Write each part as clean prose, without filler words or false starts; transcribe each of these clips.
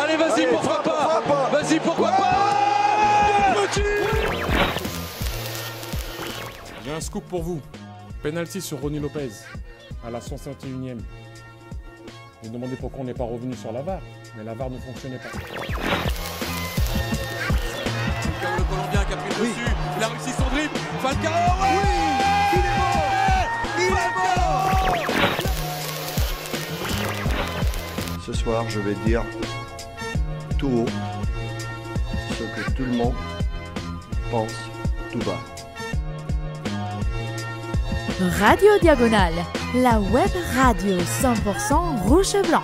Allez, vas-y, pourquoi pas. Vas-y, pourquoi pas. J'ai un scoop pour vous. Penalty sur Ronny Lopez à la 151e. J'ai demandé pourquoi on n'est pas revenu sur la VAR, mais la VAR ne fonctionnait pas. Falcao, le Colombien qui a pris le dessus. Il a réussi son dribble. Falcao, ouais, il est mort. Il est mort. Ce soir, je vais dire tout haut ce que tout le monde pense tout bas. Radio Diagonale, la web radio 100% rouge et blanche.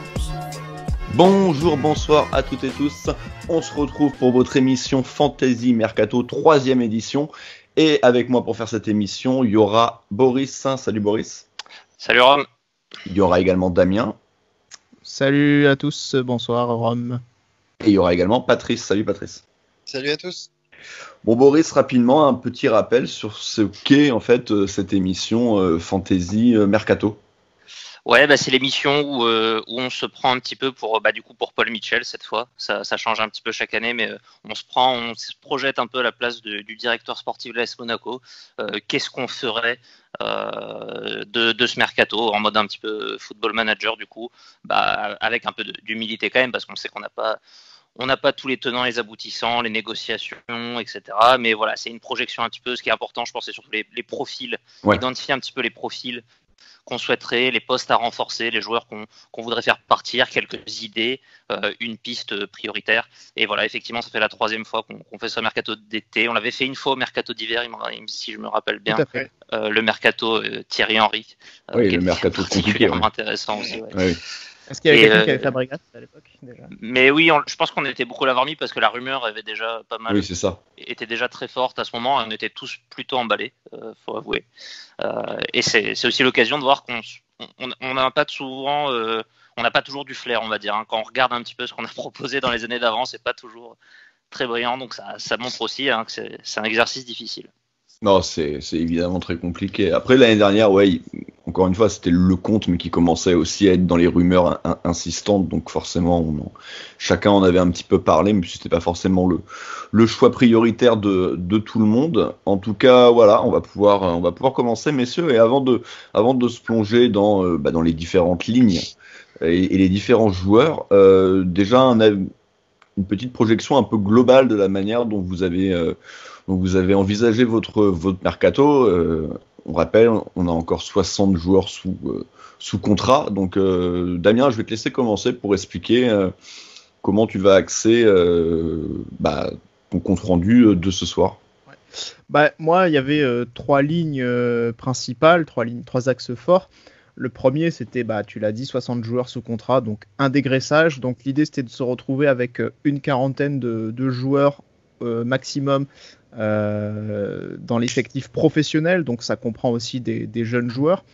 Bonjour, bonsoir à toutes et tous. On se retrouve pour votre émission Fantasy Mercato, 3e édition. Et avec moi pour faire cette émission, il y aura Boris. Salut Boris. Salut Rome. Il y aura également Damien. Salut à tous, bonsoir Rome. Et il y aura également Patrice. Salut Patrice. Salut à tous. Bon Boris, rapidement, un petit rappel sur ce qu'est en fait cette émission Fantasy Mercato. Ouais, c'est l'émission où on se prend un petit peu pour Paul Mitchell cette fois. Ça change un petit peu chaque année, mais on se projette un peu à la place du directeur sportif de l'AS Monaco. Qu'est-ce qu'on ferait de ce mercato en mode un petit peu football manager du coup, avec un peu d'humilité quand même, parce qu'on sait qu'on n'a pas tous les tenants, les aboutissants, les négociations, etc. Mais voilà, c'est une projection un petit peu. Ce qui est important, je pense, c'est surtout les profils. Ouais. Identifier un petit peu les profils qu'on souhaiterait, les postes à renforcer, les joueurs qu'on voudrait faire partir, quelques idées, une piste prioritaire. Et voilà, effectivement, ça fait la 3e fois qu'on fait ce mercato d'été. On l'avait fait une fois au mercato d'hiver, si je me rappelle bien. Le mercato Thierry Henry. Oui, le mercato particulièrement intéressant aussi. Ouais. Oui. Est-ce qu'il y avait quelqu'un qui avait Fabregas à l'époque déjà ? Mais oui, je pense qu'on était beaucoup à l'avoir mis parce que la rumeur avait déjà pas mal. Oui, c'est ça. Était déjà très forte à ce moment. On était tous plutôt emballés, faut avouer. Et c'est aussi l'occasion de voir qu'on n'a pas souvent, on n'a pas toujours du flair, on va dire. Hein. Quand on regarde un petit peu ce qu'on a proposé dans les années d'avant, c'est pas toujours très brillant. Donc ça montre aussi que c'est un exercice difficile. Non, c'est évidemment très compliqué. Après, l'année dernière, encore une fois, c'était le compte, mais qui commençait aussi à être dans les rumeurs insistantes. Donc forcément, chacun en avait un petit peu parlé, mais c'était pas forcément le choix prioritaire de tout le monde. En tout cas, voilà, on va pouvoir commencer, messieurs. Et avant de se plonger dans les différentes lignes et les différents joueurs, déjà une petite projection un peu globale de la manière dont vous avez envisagé votre mercato. On rappelle, on a encore 60 joueurs sous contrat. Donc, Damien, je vais te laisser commencer pour expliquer comment tu vas axer ton compte rendu de ce soir. Moi, il y avait 3 lignes principales, 3 axes forts. Le premier, c'était, tu l'as dit, 60 joueurs sous contrat, donc un dégraissage. Donc, l'idée, c'était de se retrouver avec une quarantaine de joueurs maximum dans l'effectif professionnel, donc ça comprend aussi des jeunes joueurs.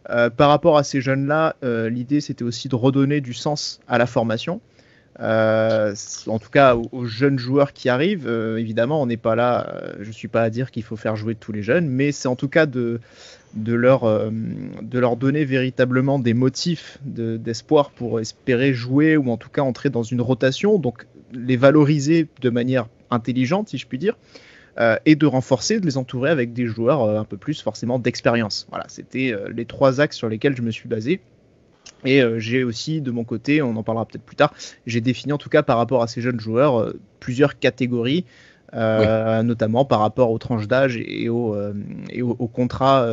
Par rapport à ces jeunes-là, l'idée c'était aussi de redonner du sens à la formation. En tout cas aux jeunes joueurs qui arrivent, évidemment on n'est pas là, je ne suis pas à dire qu'il faut faire jouer tous les jeunes, mais c'est en tout cas de leur donner véritablement des motifs d'espoir pour espérer jouer ou en tout cas entrer dans une rotation, donc les valoriser de manière intelligente si je puis dire, et de renforcer, de les entourer avec des joueurs un peu plus forcément d'expérience. Voilà, c'était les 3 axes sur lesquels je me suis basé. Et j'ai aussi de mon côté, on en parlera peut-être plus tard, j'ai défini en tout cas par rapport à ces jeunes joueurs plusieurs catégories, notamment par rapport aux tranches d'âge et aux contrats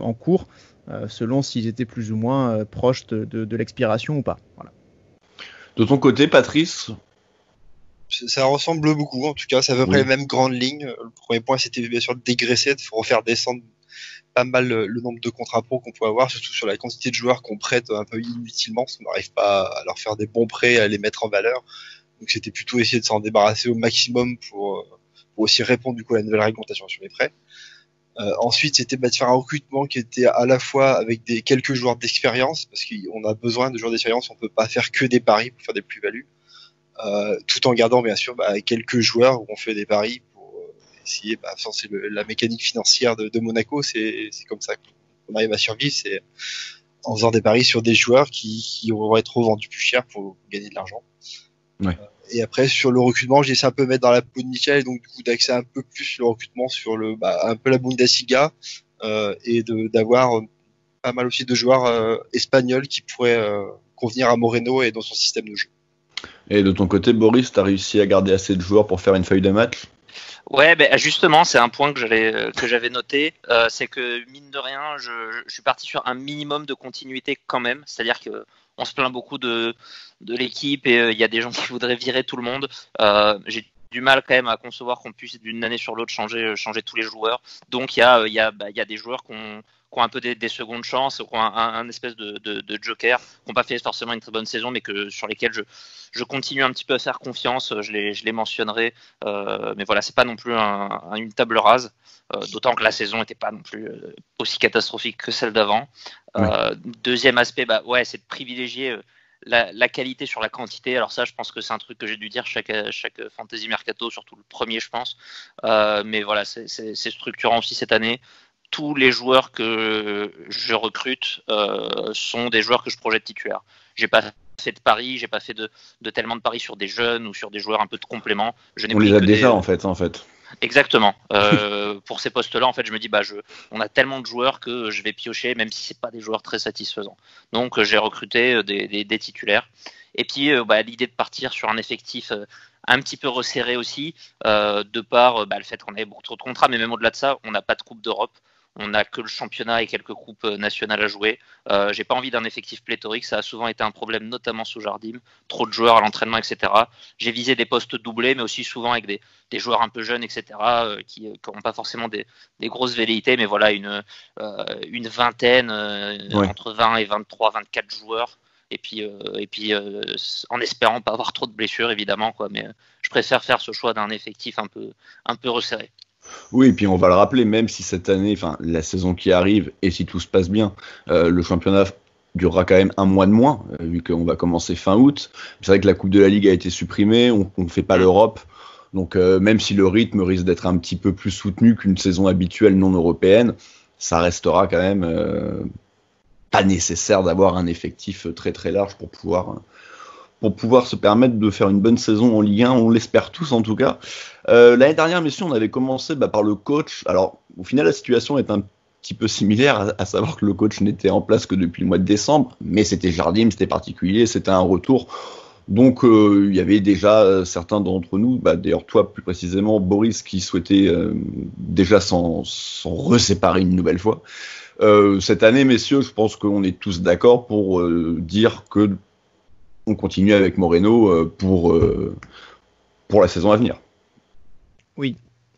en cours, selon s'ils étaient plus ou moins proches de l'expiration ou pas. Voilà. De ton côté, Patrice ? Ça ressemble beaucoup, en tout cas, c'est à peu près les mêmes grandes lignes. Le premier point, c'était bien sûr de dégraisser, de refaire descendre pas mal le nombre de contrats pro qu'on peut avoir, surtout sur la quantité de joueurs qu'on prête un peu inutilement, parce qu'on n'arrive pas à leur faire des bons prêts, à les mettre en valeur. Donc c'était plutôt essayer de s'en débarrasser au maximum pour aussi répondre du coup à la nouvelle réglementation sur les prêts. Ensuite, c'était de faire un recrutement qui était à la fois avec quelques joueurs d'expérience, parce qu'on a besoin de joueurs d'expérience, on peut pas faire que des paris pour faire des plus-values. Tout en gardant bien sûr quelques joueurs où on fait des paris pour essayer, c'est la mécanique financière de Monaco, c'est comme ça qu'on arrive à survivre, c'est en faisant des paris sur des joueurs qui vont être revendus plus cher pour gagner de l'argent. Ouais. Et après, sur le recrutement, j'ai essayé un peu mettre dans la peau de Michael, donc du coup d'axer un peu plus le recrutement sur un peu la Bundesliga, et d'avoir pas mal aussi de joueurs espagnols qui pourraient convenir à Moreno et dans son système de jeu. Et de ton côté, Boris, t'as réussi à garder assez de joueurs pour faire une feuille de match? Ouais, justement, c'est un point que j'avais noté, c'est que mine de rien, je suis parti sur un minimum de continuité quand même, c'est-à-dire que on se plaint beaucoup de l'équipe et il y a des gens qui voudraient virer tout le monde. J'ai du mal quand même à concevoir qu'on puisse d'une année sur l'autre changer tous les joueurs. Donc il y a des joueurs qui ont un peu des secondes chances, qui ont un espèce de joker, qui n'ont pas fait forcément une très bonne saison, mais sur lesquels je continue un petit peu à faire confiance. Je les mentionnerai, mais voilà, c'est pas non plus une table rase. D'autant que la saison n'était pas non plus aussi catastrophique que celle d'avant. Oui. Deuxième aspect, c'est de privilégier la qualité sur la quantité. Alors ça, je pense que c'est un truc que j'ai dû dire chaque Fantasy Mercato, surtout le premier, je pense. Mais voilà, c'est structurant aussi cette année. Tous les joueurs que je recrute sont des joueurs que je projette titulaires. J'ai pas fait de paris, j'ai pas fait de tellement de paris sur des jeunes ou sur des joueurs un peu de complément. On les a déjà en fait. Exactement. Pour ces postes-là, en fait, je me dis, on a tellement de joueurs que je vais piocher, même si c'est pas des joueurs très satisfaisants. Donc, j'ai recruté des titulaires. Et puis, l'idée de partir sur un effectif un petit peu resserré aussi, de par le fait qu'on avait beaucoup trop de contrats, mais même au-delà de ça, on n'a pas de Coupe d'Europe. On n'a que le championnat et quelques coupes nationales à jouer. J'ai pas envie d'un effectif pléthorique, ça a souvent été un problème, notamment sous Jardim. Trop de joueurs à l'entraînement, etc. J'ai visé des postes doublés, mais aussi souvent avec des joueurs un peu jeunes, etc. Qui n'ont pas forcément des grosses velléités, mais voilà, une vingtaine, entre 20 et 23, 24 joueurs. Et puis en espérant pas avoir trop de blessures, évidemment, quoi. Mais je préfère faire ce choix d'un effectif un peu resserré. Oui, et puis on va le rappeler, même si cette année, la saison qui arrive, et si tout se passe bien, le championnat durera quand même un mois de moins, vu qu'on va commencer fin août. C'est vrai que la Coupe de la Ligue a été supprimée, on ne fait pas l'Europe, donc même si le rythme risque d'être un petit peu plus soutenu qu'une saison habituelle non européenne, ça restera quand même pas nécessaire d'avoir un effectif très très large pour pouvoir se permettre de faire une bonne saison en Ligue 1, on l'espère tous en tout cas. L'année dernière, messieurs, on avait commencé par le coach. Alors, au final, la situation est un petit peu similaire, à savoir que le coach n'était en place que depuis le mois de décembre, mais c'était Jardim, c'était particulier, c'était un retour. Donc, il y avait déjà certains d'entre nous, d'ailleurs toi plus précisément, Boris, qui souhaitait déjà s'en reséparer une nouvelle fois. Cette année, messieurs, je pense qu'on est tous d'accord pour dire que on continue avec Moreno pour la saison à venir.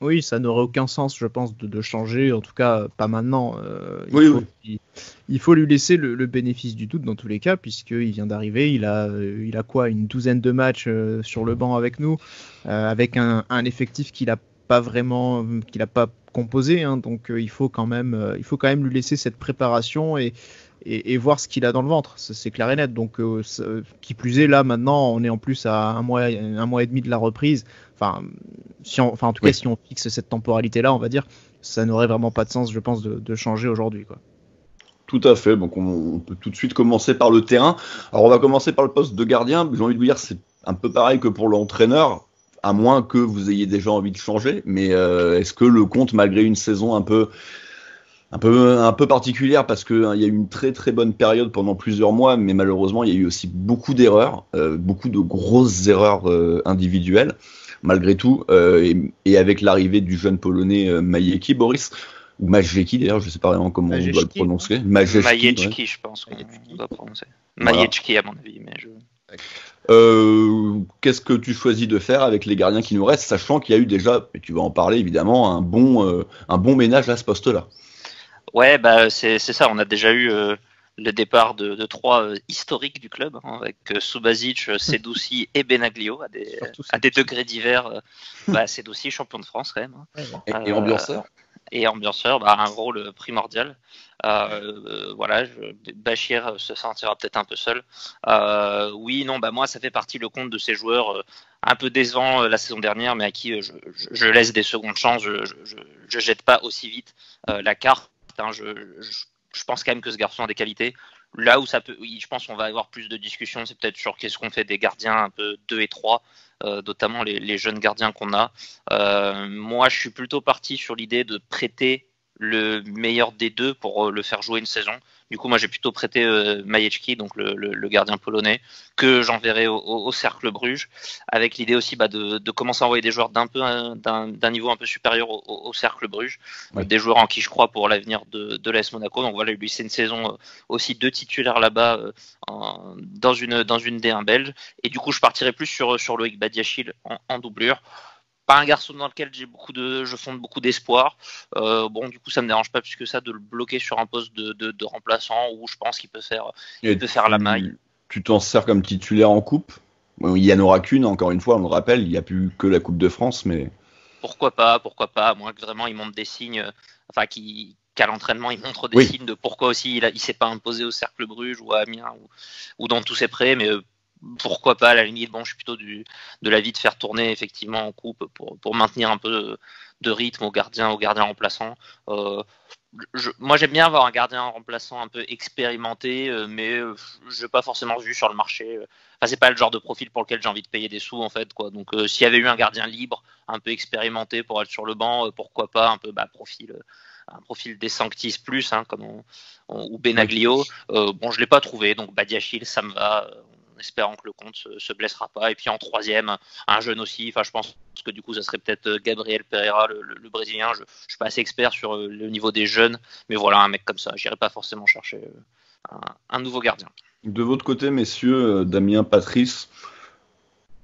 Oui, ça n'aurait aucun sens, je pense, de changer, en tout cas pas maintenant. Il faut lui laisser le bénéfice du doute dans tous les cas, puisqu'il vient d'arriver, il a quoi, une douzaine de matchs sur le banc avec nous, avec un effectif qu'il n'a pas composé, hein, donc il faut quand même lui laisser cette préparation et voir ce qu'il a dans le ventre, c'est clair et net. Donc qui plus est, là maintenant on est en plus à un mois et demi de la reprise. Si on fixe cette temporalité là, on va dire, ça n'aurait vraiment pas de sens, je pense, de changer aujourd'hui, quoi. Tout à fait, donc on peut tout de suite commencer par le terrain. Alors on va commencer par le poste de gardien. J'ai envie de vous dire, c'est un peu pareil que pour l'entraîneur, à moins que vous ayez déjà envie de changer, mais est-ce que le compte, malgré une saison un peu particulière, parce qu'il y a eu une très très bonne période pendant plusieurs mois, mais malheureusement il y a eu aussi beaucoup d'erreurs, beaucoup de grosses erreurs individuelles, malgré tout, et avec l'arrivée du jeune Polonais Majecki, Boris, ou Majecki d'ailleurs, je ne sais pas vraiment comment on doit le prononcer. Majecki, je pense qu'on doit prononcer. Majecki à mon avis, mais je... Qu'est-ce que tu choisis de faire avec les gardiens qui nous restent, sachant qu'il y a eu déjà, et tu vas en parler évidemment, un bon ménage à ce poste-là? Ouais, c'est ça. On a déjà eu le départ de trois historiques du club, hein, avec Subasic, Sedoussi et Benaglio à des degrés divers. Sedoussi, champion de France quand même. Hein. Et ambianceur. Et ambianceur, un rôle primordial. Bachir se sentira peut-être un peu seul. Moi, ça fait partie le compte de ces joueurs un peu décevants la saison dernière, mais à qui je laisse des secondes chances. Je jette pas aussi vite la carte. Je pense quand même que ce garçon a des qualités. Là où oui, je pense qu'on va avoir plus de discussions, c'est peut-être sur qu'est-ce qu'on fait des gardiens un peu 2 et 3, notamment les jeunes gardiens qu'on a. Moi, je suis plutôt parti sur l'idée de prêter le meilleur des deux pour le faire jouer une saison. Du coup, moi, j'ai plutôt prêté Majewski, donc le gardien polonais, que j'enverrai au Cercle Bruges, avec l'idée aussi de commencer à envoyer des joueurs d'un niveau un peu supérieur au Cercle Bruges, des joueurs en qui je crois pour l'avenir de l'AS Monaco. Donc voilà, lui, c'est une saison aussi 2 titulaires là-bas dans une D1 belge. Et du coup, je partirai plus sur Loïc Badiachil en doublure. Pas un garçon dans lequel je fonde beaucoup d'espoir. Du coup, ça me dérange pas plus que ça de le bloquer sur un poste de remplaçant où je pense qu'il peut faire la maille. Tu t'en sers comme titulaire en coupe. Bon, il y en aura qu'une, encore une fois, on le rappelle, il n'y a plus que la Coupe de France, mais... Pourquoi pas, à moins que vraiment il montre des signes, qu'à l'entraînement il montre des signes de pourquoi aussi il s'est pas imposé au Cercle Bruges ou à Amiens ou dans tous ses prêts, mais... pourquoi pas, à la limite, je suis plutôt de l'avis de faire tourner effectivement en coupe pour maintenir un peu de rythme au gardien remplaçant. Moi j'aime bien avoir un gardien remplaçant un peu expérimenté, mais je n'ai pas forcément vu sur le marché. C'est pas le genre de profil pour lequel j'ai envie de payer des sous en fait, quoi. Donc s'il y avait eu un gardien libre, un peu expérimenté pour être sur le banc, pourquoi pas, un peu un profil des Sanctis plus, ou Benaglio. Je l'ai pas trouvé, donc Badiachil ça me va. En espérant que le compte se blessera pas. Et puis en troisième, un jeune aussi. Je pense que du coup, ça serait peut-être Gabriel Pereira, le Brésilien. Je suis pas assez expert sur le niveau des jeunes, mais voilà, un mec comme ça. J'irai pas forcément chercher un nouveau gardien. De votre côté, messieurs, Damien, Patrice,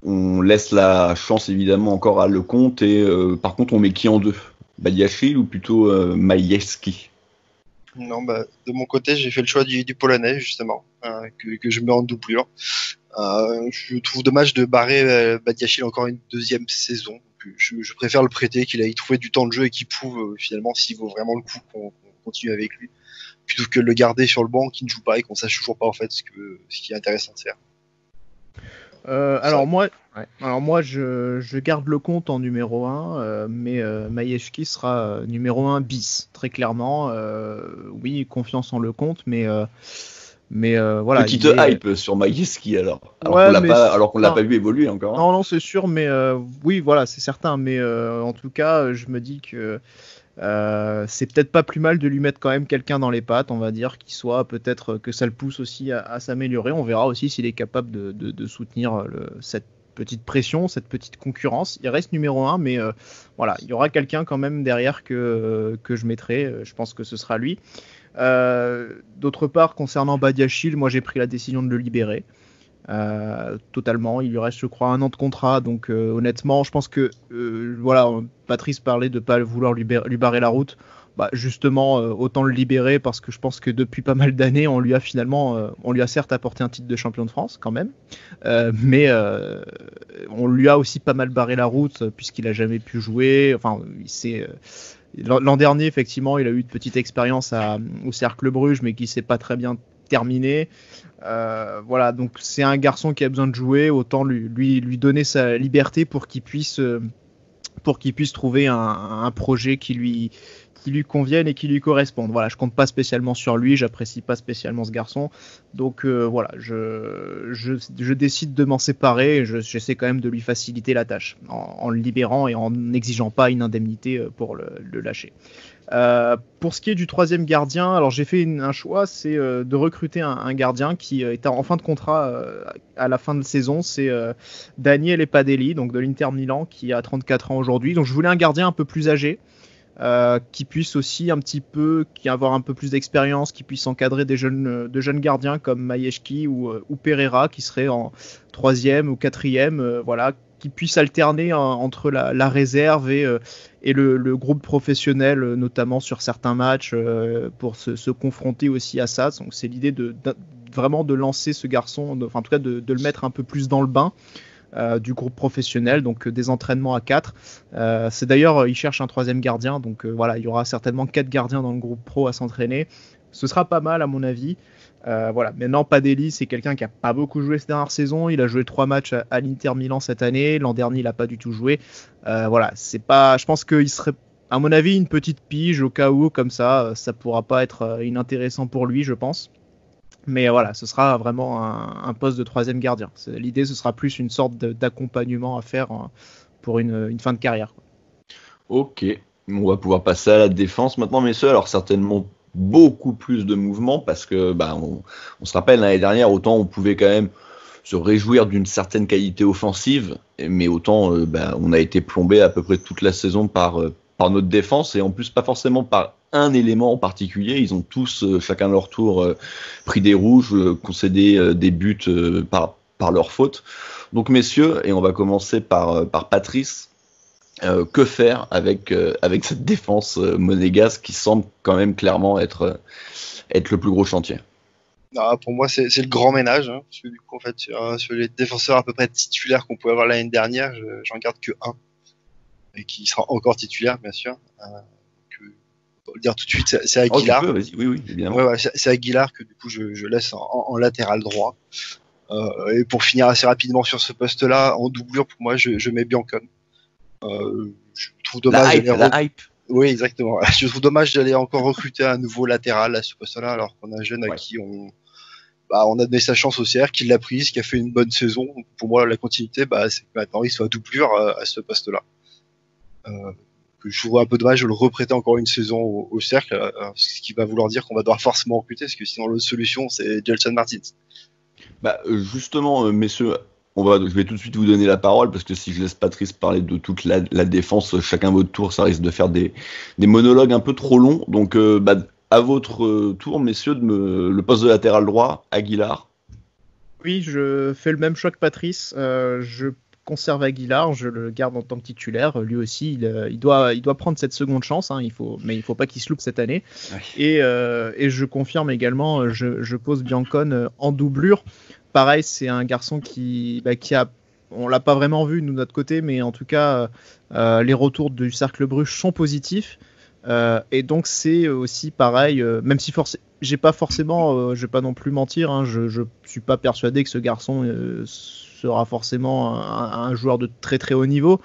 on laisse la chance évidemment encore à Lecomte et par contre, on met qui en deux, Badiachil ou plutôt Majewski? Non, de mon côté, j'ai fait le choix du Polonais, justement, que je mets en doublure. Je trouve dommage de barrer Badiachil encore une deuxième saison. Je préfère le prêter, qu'il aille trouver du temps de jeu et qu'il prouve finalement s'il vaut vraiment le coup qu'on continue avec lui, plutôt que de le garder sur le banc, qui ne joue pas et qu'on sache toujours pas en fait ce qui est intéressant de faire. Alors moi, je garde Lecomte en numéro 1, mais Majewski sera numéro 1 bis, très clairement. Oui, confiance en Lecomte, mais voilà. Petite hype sur Majewski alors qu'on l'a pas vu évoluer encore. Hein. Non, c'est sûr, mais oui, voilà, c'est certain. Mais en tout cas, je me dis que c'est peut-être pas plus mal de lui mettre quand même quelqu'un dans les pattes, on va dire, qui soit peut-être que ça le pousse aussi à s'améliorer. On verra aussi s'il est capable de soutenir cette petite pression, cette petite concurrence. Il reste numéro 1, mais voilà, il y aura quelqu'un quand même derrière que je mettrai. Je pense que ce sera lui. D'autre part, concernant Badiachil, moi j'ai pris la décision de le libérer. Totalement, il lui reste je crois 1 an de contrat, donc honnêtement je pense que voilà, Patrice parlait de pas vouloir lui barrer la route. Justement, autant le libérer, parce que je pense que depuis pas mal d'années on lui a certes apporté un titre de champion de France quand même, mais on lui a aussi pas mal barré la route puisqu'il a jamais pu jouer. L'an dernier effectivement il a eu une petite expérience au Cercle Bruges, mais qui s'est pas très bien terminé. Voilà, donc c'est un garçon qui a besoin de jouer, autant lui donner sa liberté pour qu'il puisse trouver un projet qui lui convienne et qui lui corresponde. Voilà, je compte pas spécialement sur lui, j'apprécie pas spécialement ce garçon, donc voilà, je décide de m'en séparer et j'essaie quand même de lui faciliter la tâche en le libérant et en n'exigeant pas une indemnité pour le lâcher. Pour ce qui est du troisième gardien, alors j'ai fait un choix, c'est de recruter un gardien qui est en fin de contrat à la fin de saison. C'est Daniele Padelli, donc de l'Inter Milan, qui a 34 ans aujourd'hui. Donc je voulais un gardien un peu plus âgé, qui puisse aussi avoir un peu plus d'expérience, qui puisse encadrer de jeunes gardiens comme Majewski ou Pereira, qui serait en 3e ou 4e, voilà, qui puisse alterner entre la réserve et le groupe professionnel, notamment sur certains matchs, pour se confronter aussi à ça. Donc c'est l'idée vraiment de lancer ce garçon, en tout cas de le mettre un peu plus dans le bain du groupe professionnel, donc des entraînements à 4. C'est d'ailleurs, il cherche un 3e gardien, donc voilà, il y aura certainement 4 gardiens dans le groupe pro à s'entraîner. Ce sera pas mal à mon avis. Voilà. Maintenant, Padelli, c'est quelqu'un qui a pas beaucoup joué cette dernière saison. Il a joué 3 matchs à l'Inter Milan cette année. L'an dernier, il a pas du tout joué. Voilà, je pense qu'il serait, à mon avis, une petite pige au cas où, comme ça pourra pas être inintéressant pour lui, je pense. Mais voilà, ce sera vraiment un poste de troisième gardien. L'idée, ce sera plus une sorte d'accompagnement à faire pour une fin de carrière. Ok, on va pouvoir passer à la défense maintenant, messieurs. Alors certainement beaucoup plus de mouvements parce que on se rappelle l'année dernière, autant on pouvait quand même se réjouir d'une certaine qualité offensive, mais autant on a été plombé à peu près toute la saison par notre défense, et en plus pas forcément par un élément en particulier. Ils ont tous, chacun leur tour, pris des rouges, concédé des buts par leur faute. Donc messieurs, et on va commencer par Patrice, que faire avec cette défense monégasque qui semble quand même clairement être le plus gros chantier? Pour moi, c'est le grand ménage, hein, parce que du coup, en fait, sur les défenseurs à peu près titulaires qu'on pouvait avoir l'année dernière, j'en garde que un, et qui sera encore titulaire, bien sûr. Pour le dire tout de suite, c'est Aguilar. Oui, évidemment. Ouais, c'est Aguilar que du coup je laisse en latéral droit. Et pour finir assez rapidement sur ce poste-là, en doublure, pour moi, je mets Biancone. Je trouve dommage la hype. Oui, exactement. Je trouve dommage d'aller encore recruter un nouveau latéral à ce poste-là, alors qu'on a un jeune à qui on a donné sa chance au CR, qui l'a prise, qui a fait une bonne saison. Pour moi, la continuité, c'est que maintenant il soit doublure à ce poste-là. Je trouve un peu dommage de le reprêter encore une saison au cercle, ce qui va vouloir dire qu'on va devoir forcément recruter, parce que sinon l'autre solution c'est Gelson Martins. Justement, messieurs, je vais tout de suite vous donner la parole, parce que si je laisse Patrice parler de toute la défense, chacun votre tour, ça risque de faire des monologues un peu trop longs. Donc à votre tour, messieurs, le poste de latéral droit, Aguilar. Oui, je fais le même choix que Patrice. Je conserve Aguilar, je le garde en tant que titulaire. Lui aussi, il doit prendre cette seconde chance, hein, mais il faut pas qu'il se loupe cette année. Ouais. Et je confirme également, je pose Biancone en doublure. Pareil, c'est un garçon qui a, on l'a pas vraiment vu nous de notre côté, mais en tout cas, les retours du Cercle Bruges sont positifs. Et donc c'est aussi pareil, même si j'ai pas forcément, je vais pas non plus mentir, hein, je suis pas persuadé que ce garçon sera forcément un joueur de très très haut niveau,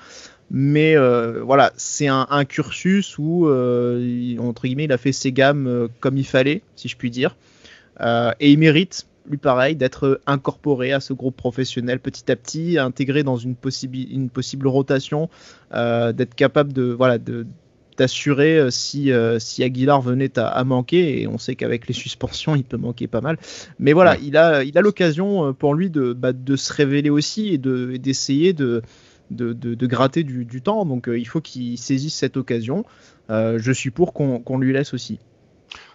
mais voilà, c'est un cursus où entre guillemets il a fait ses gammes comme il fallait, si je puis dire, et il mérite, lui pareil, d'être incorporé à ce groupe professionnel petit à petit, intégré dans une possible rotation, d'être capable d'assurer si Aguilar venait à manquer, et on sait qu'avec les suspensions il peut manquer pas mal, mais voilà, ouais. il a l'occasion pour lui de se révéler aussi et d'essayer de gratter du temps, donc il faut qu'il saisisse cette occasion. Je suis pour qu'on lui laisse aussi.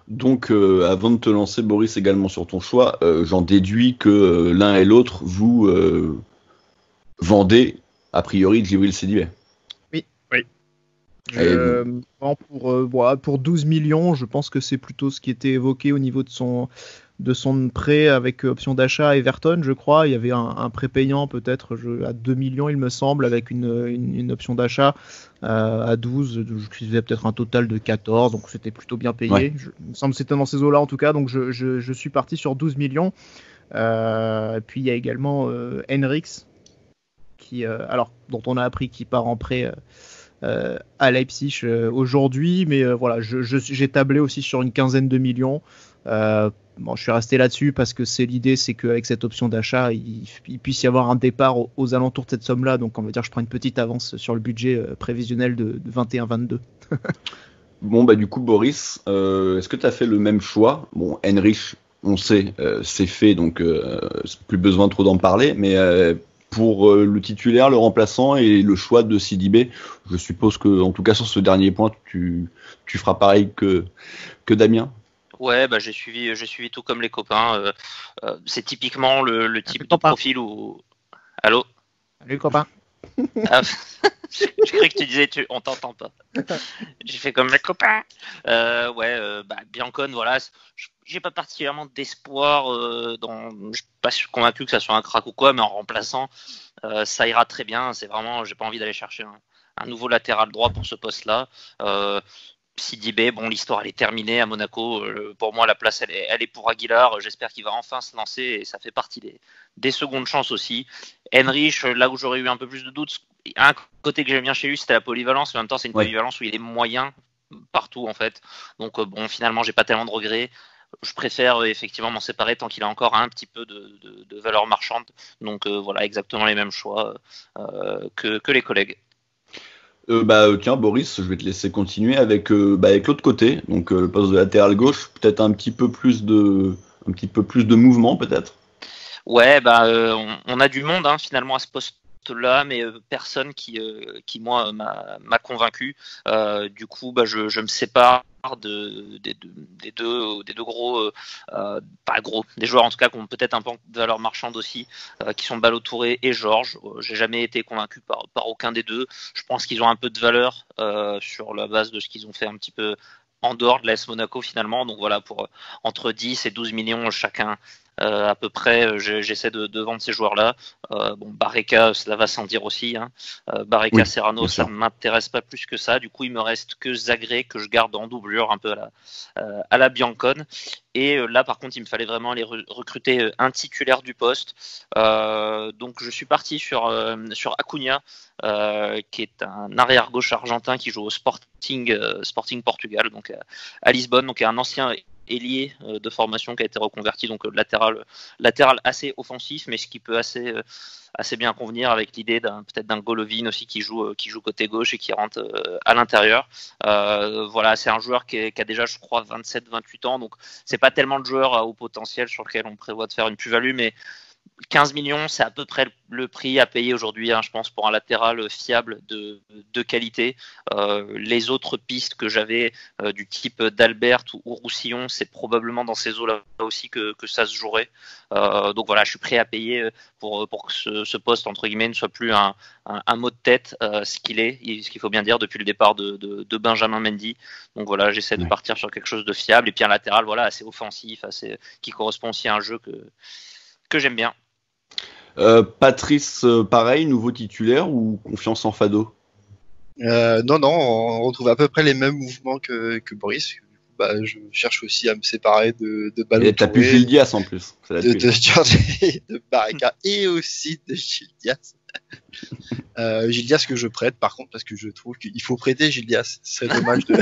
Donc avant de te lancer, Boris, également sur ton choix, j'en déduis que l'un et l'autre vous vendez a priori Djibril Sidibé. Pour 12 millions, je pense que c'est plutôt ce qui était évoqué au niveau de son prêt avec option d'achat à Everton, je crois. Il y avait un prêt payant peut-être à 2 millions, il me semble, avec une option d'achat à 12, qui faisait peut-être un total de 14, donc c'était plutôt bien payé. Ouais. Il me semble que c'était dans ces eaux-là en tout cas, donc je suis parti sur 12 millions. Et puis il y a également Henrichs, dont on a appris qu'il part en prêt à Leipzig aujourd'hui, mais voilà, j'ai tablé aussi sur une quinzaine de millions. Je suis resté là-dessus parce que l'idée, c'est qu'avec cette option d'achat, il puisse y avoir un départ aux alentours de cette somme-là. Donc on va dire, je prends une petite avance sur le budget prévisionnel de 21-22. Bon, du coup, Boris, est-ce que tu as fait le même choix? Bon, Henrich, on sait, c'est fait, donc plus besoin trop d'en parler, mais pour le titulaire, le remplaçant et le choix de Sidibé, je suppose que, en tout cas sur ce dernier point, tu feras pareil que Damien. Ouais, j'ai suivi tout comme les copains. C'est typiquement le type de profil où. Allô? Salut copain. Je croyais que tu disais on t'entend pas. J'ai fait comme les copains. Biancone, voilà. J'ai pas particulièrement d'espoir. Je suis pas convaincu que ça soit un crack ou quoi, mais en remplaçant, ça ira très bien. C'est vraiment, j'ai pas envie d'aller chercher un nouveau latéral droit pour ce poste-là. Sidibé, l'histoire elle est terminée à Monaco. Pour moi, la place elle est pour Aguilar. J'espère qu'il va enfin se lancer, et ça fait partie des secondes chances aussi. Henrich, là où j'aurais eu un peu plus de doutes, un côté que j'aime bien chez lui, c'était la polyvalence. Mais en même temps, c'est une polyvalence où il est moyen partout en fait. Donc finalement, j'ai pas tellement de regrets. je préfère effectivement m'en séparer tant qu'il a encore un petit peu de valeur marchande. Donc voilà, exactement les mêmes choix que les collègues. Tiens Boris, je vais te laisser continuer avec l'autre côté, donc le poste de latéral gauche, peut-être un petit peu plus de mouvement peut-être. Ouais, on a du monde finalement à ce poste-là, mais personne qui moi m'a convaincu. Du coup, je me sépare des deux gros, pas gros, des joueurs en tout cas qui ont peut-être un peu de valeur marchande aussi, qui sont Ballo Touré et Georges. J'ai jamais été convaincu par aucun des deux. Je pense qu'ils ont un peu de valeur sur la base de ce qu'ils ont fait un petit peu en dehors de l'AS Monaco finalement. Donc voilà, pour entre 10 et 12 millions chacun. À peu près, j'essaie de vendre ces joueurs-là. Barreca, ça va sans dire aussi. Barreca, oui, Serrano, ça ne m'intéresse pas plus que ça. Du coup, il me reste que Zagré que je garde en doublure, un peu à la Biancone. Et là, par contre, il me fallait vraiment aller recruter un titulaire du poste. Donc, je suis parti sur Acuna, qui est un arrière-gauche argentin qui joue au Sporting Portugal, donc à Lisbonne, donc un ancien ailier de formation qui a été reconverti, donc latéral assez offensif, mais ce qui peut assez bien convenir avec l'idée peut-être d'un Golovin aussi qui joue côté gauche et qui rentre à l'intérieur. Voilà, c'est un joueur qui a déjà, je crois, 27-28 ans, donc c'est pas tellement le joueur à haut potentiel sur lequel on prévoit de faire une plus-value, mais 15 millions, c'est à peu près le prix à payer aujourd'hui, je pense, pour un latéral fiable de qualité. Les autres pistes que j'avais du type d'Albert ou Roussillon, c'est probablement dans ces eaux-là aussi que ça se jouerait. Donc voilà, je suis prêt à payer pour que ce poste, entre guillemets, ne soit plus un mot de tête, ce qu'il faut bien dire depuis le départ de Benjamin Mendy. Donc voilà, j'essaie de partir sur quelque chose de fiable. Et puis un latéral assez offensif, qui correspond aussi à un jeu que j'aime bien. Patrice, pareil, nouveau titulaire ou confiance en Fado? Non, on retrouve à peu près les mêmes mouvements que Boris. Je cherche aussi à me séparer de Ballo Touré. Et t'as plus Gilles Dias en plus. De Barreca et aussi de Gilles Dias. Gilles Dias que je prête par contre parce que je trouve qu'il faut prêter Gilles Dias. Ce serait dommage de...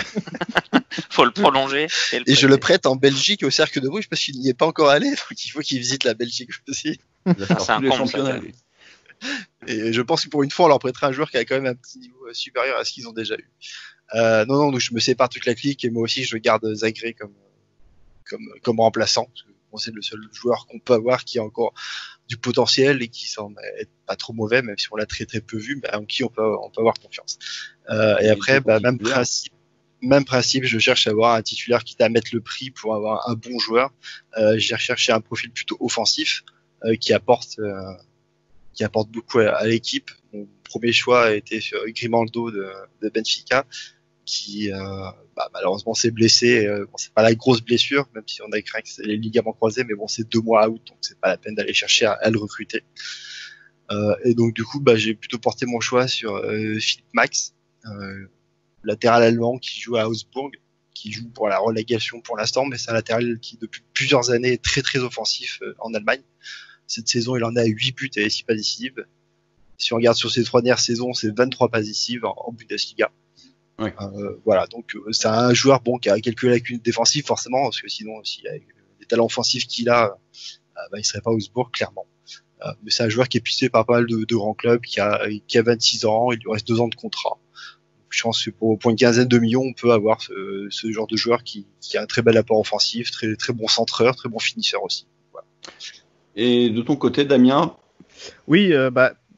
faut le prolonger. Et je le prête en Belgique au Cercle de Bruges parce qu'il n'y est pas encore allé. Donc il faut qu'il visite la Belgique aussi. C'est un championnat. Et je pense que pour une fois on leur prêtera un joueur qui a quand même un petit niveau supérieur à ce qu'ils ont déjà eu. Non, donc je me sépare toute la clique et moi aussi je garde Zagré comme remplaçant. Parce que c'est le seul joueur qu'on peut avoir qui a encore du potentiel et qui semble être pas trop mauvais, même si on l'a très très peu vu, mais en qui on peut avoir confiance. Et après, même principe, je cherche à avoir un titulaire quitte à mettre le prix pour avoir un bon joueur. J'ai recherché un profil plutôt offensif qui apporte beaucoup à l'équipe. Mon premier choix a été sur Grimaldo de Benfica, qui malheureusement s'est blessé. C'est pas la grosse blessure, même si on a craint que c'est les ligaments croisés, mais c'est 2 mois out, donc c'est pas la peine d'aller chercher à le recruter. Et donc du coup, j'ai plutôt porté mon choix sur Philippe Max, latéral allemand qui joue à Augsbourg, qui joue pour la relégation pour l'instant, mais c'est un latéral qui depuis plusieurs années est très très offensif en Allemagne. Cette saison, il en a 8 buts et 6 passes décisives. Si on regarde sur ses 3 dernières saisons, c'est 23 passes décisives en Bundesliga. Ouais. Voilà, donc c'est un joueur qui a quelques lacunes défensives forcément, parce que sinon, s'il a les talents offensifs qu'il a, il serait pas Augsbourg clairement. Mais c'est un joueur qui est pissé par pas mal de grands clubs, qui a 26 ans, il lui reste 2 ans de contrat. Je pense que pour une quinzaine de millions, on peut avoir ce genre de joueur qui a un très bel apport offensif, très très bon centreur, très bon finisseur aussi. Voilà. Et de ton côté, Damien? Oui,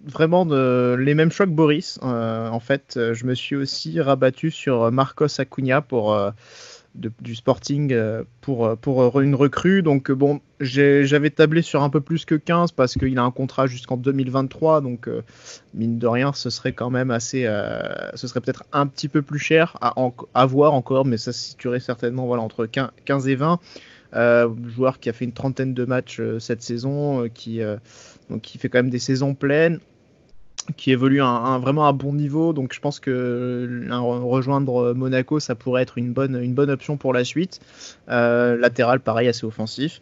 vraiment les mêmes choix que Boris. En fait, je me suis aussi rabattu sur Marcos Acuna du Sporting pour une recrue. Donc j'avais tablé sur un peu plus que 15 parce qu'il a un contrat jusqu'en 2023. Donc mine de rien, ce serait quand même ce serait peut-être un petit peu plus cher à voir encore, mais ça se situerait certainement entre 15 et 20. Joueur qui a fait une trentaine de matchs cette saison, qui fait quand même des saisons pleines, qui évolue vraiment à bon niveau, donc je pense que rejoindre Monaco, ça pourrait être une bonne option pour la suite. Latéral, pareil, assez offensif.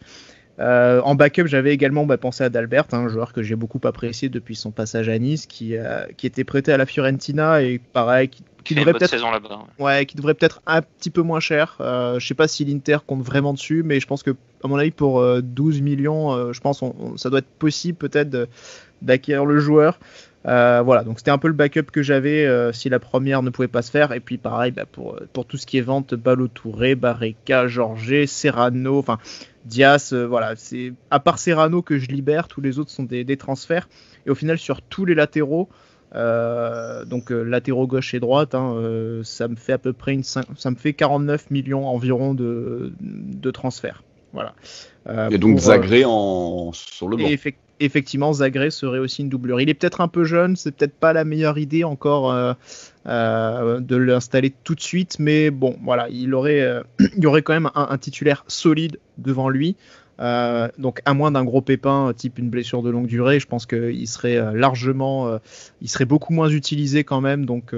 En backup, j'avais également pensé à Dalbert, un joueur que j'ai beaucoup apprécié depuis son passage à Nice, qui était prêté à la Fiorentina et pareil, qui devrait peut-être saison là-bas. Ouais, qui devrait peut-être un petit peu moins cher. Je sais pas si l'Inter compte vraiment dessus, mais je pense que, à mon avis, pour 12 millions, je pense ça doit être possible peut-être d'acquérir le joueur. Voilà, donc c'était un peu le backup que j'avais si la première ne pouvait pas se faire. Et puis pareil, pour tout ce qui est vente, Ballo-Touré, Barreca, Jorge, Serrano, enfin Dias, voilà, c'est à part Serrano que je libère, tous les autres sont des transferts. Et au final, sur tous les latéraux, donc latéraux gauche et droite, ça me fait à peu près ça me fait 49 millions environ de transferts. Voilà. Et donc Zagré sur le banc. Effectivement, Zagré serait aussi une doublure. Il est peut-être un peu jeune, c'est peut-être pas la meilleure idée encore de l'installer tout de suite, mais bon, voilà, il y aurait quand même un titulaire solide devant lui. Donc à moins d'un gros pépin type une blessure de longue durée, je pense qu'il serait il serait beaucoup moins utilisé quand même. Donc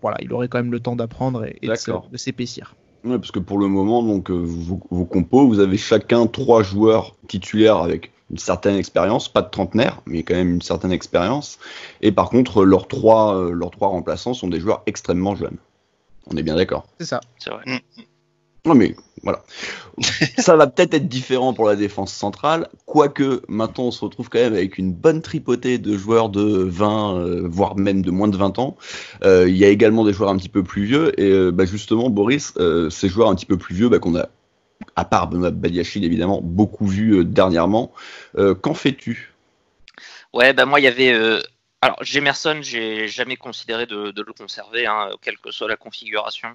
voilà, il aurait quand même le temps d'apprendre et de s'épaissir. Ouais, parce que pour le moment, donc vos compos, vous avez chacun 3 joueurs titulaires avec une certaine expérience, pas de trentenaire, mais quand même une certaine expérience. Et par contre, leurs trois remplaçants sont des joueurs extrêmement jeunes. On est bien d'accord. C'est ça. C'est vrai. Non mais voilà. Ça va peut-être être différent pour la défense centrale, quoique maintenant on se retrouve quand même avec une bonne tripotée de joueurs de 20, voire même de moins de 20 ans. Il y a également des joueurs un petit peu plus vieux, et justement Boris, ces joueurs un petit peu plus vieux qu'on a, à part Badiachil évidemment, beaucoup vu dernièrement. Qu'en fais-tu ? Ouais, moi il y avait... Alors, Jemerson, j'ai jamais considéré de le conserver, quelle que soit la configuration.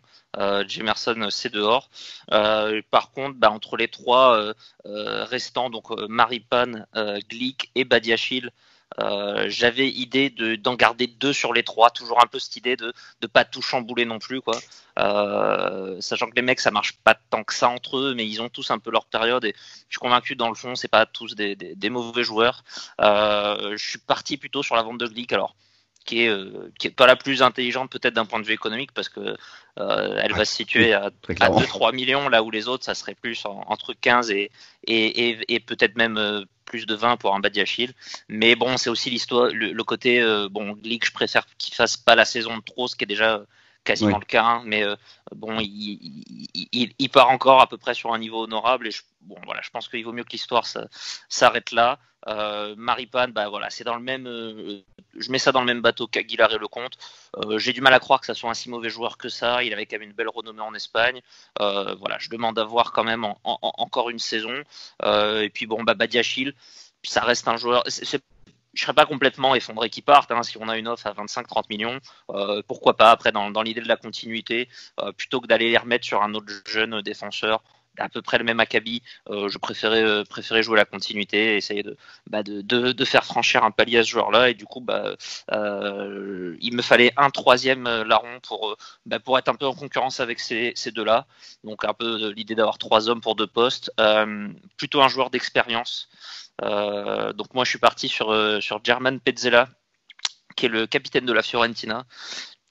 Jemerson, c'est dehors. Par contre, entre les 3 restants, donc Maripane, Glick et Badiachil, j'avais idée d'en garder 2 sur les 3, toujours un peu cette idée de pas tout chambouler non plus, quoi. Sachant que les mecs, ça marche pas tant que ça entre eux, mais ils ont tous un peu leur période, et je suis convaincu dans le fond, c'est pas tous des mauvais joueurs. Je suis parti plutôt sur la vente de Glick, alors qui est pas la plus intelligente peut-être d'un point de vue économique, parce que elle va se situer à 2-3 millions, là où les autres ça serait plus entre 15 et peut-être même plus de 20 pour un Badiachil. Mais bon, c'est aussi l'histoire, le côté Glick, je préfère qu'il fasse pas la saison de trop, ce qui est déjà quasiment le cas, mais il part encore à peu près sur un niveau honorable, et je pense qu'il vaut mieux que l'histoire s'arrête là. Maripane, c'est dans le même, je mets ça dans le même bateau qu'Aguilar et Lecomte. J'ai du mal à croire que ça soit un si mauvais joueur que ça. Il avait quand même une belle renommée en Espagne. Je demande à voir quand même encore une saison. Et puis Badiachil, ça reste un joueur. Je serais pas complètement effondré qu'il parte, si on a une offre à 25-30 millions, pourquoi pas. Après, dans l'idée de la continuité, plutôt que d'aller les remettre sur un autre jeune défenseur à peu près le même acabit, je préférais jouer la continuité et essayer de faire franchir un palier à ce joueur-là. Et du coup, il me fallait un 3e larron pour être un peu en concurrence avec ces 2-là. Donc un peu l'idée d'avoir 3 hommes pour 2 postes, plutôt un joueur d'expérience. Donc moi je suis parti sur German Pezzella, qui est le capitaine de la Fiorentina,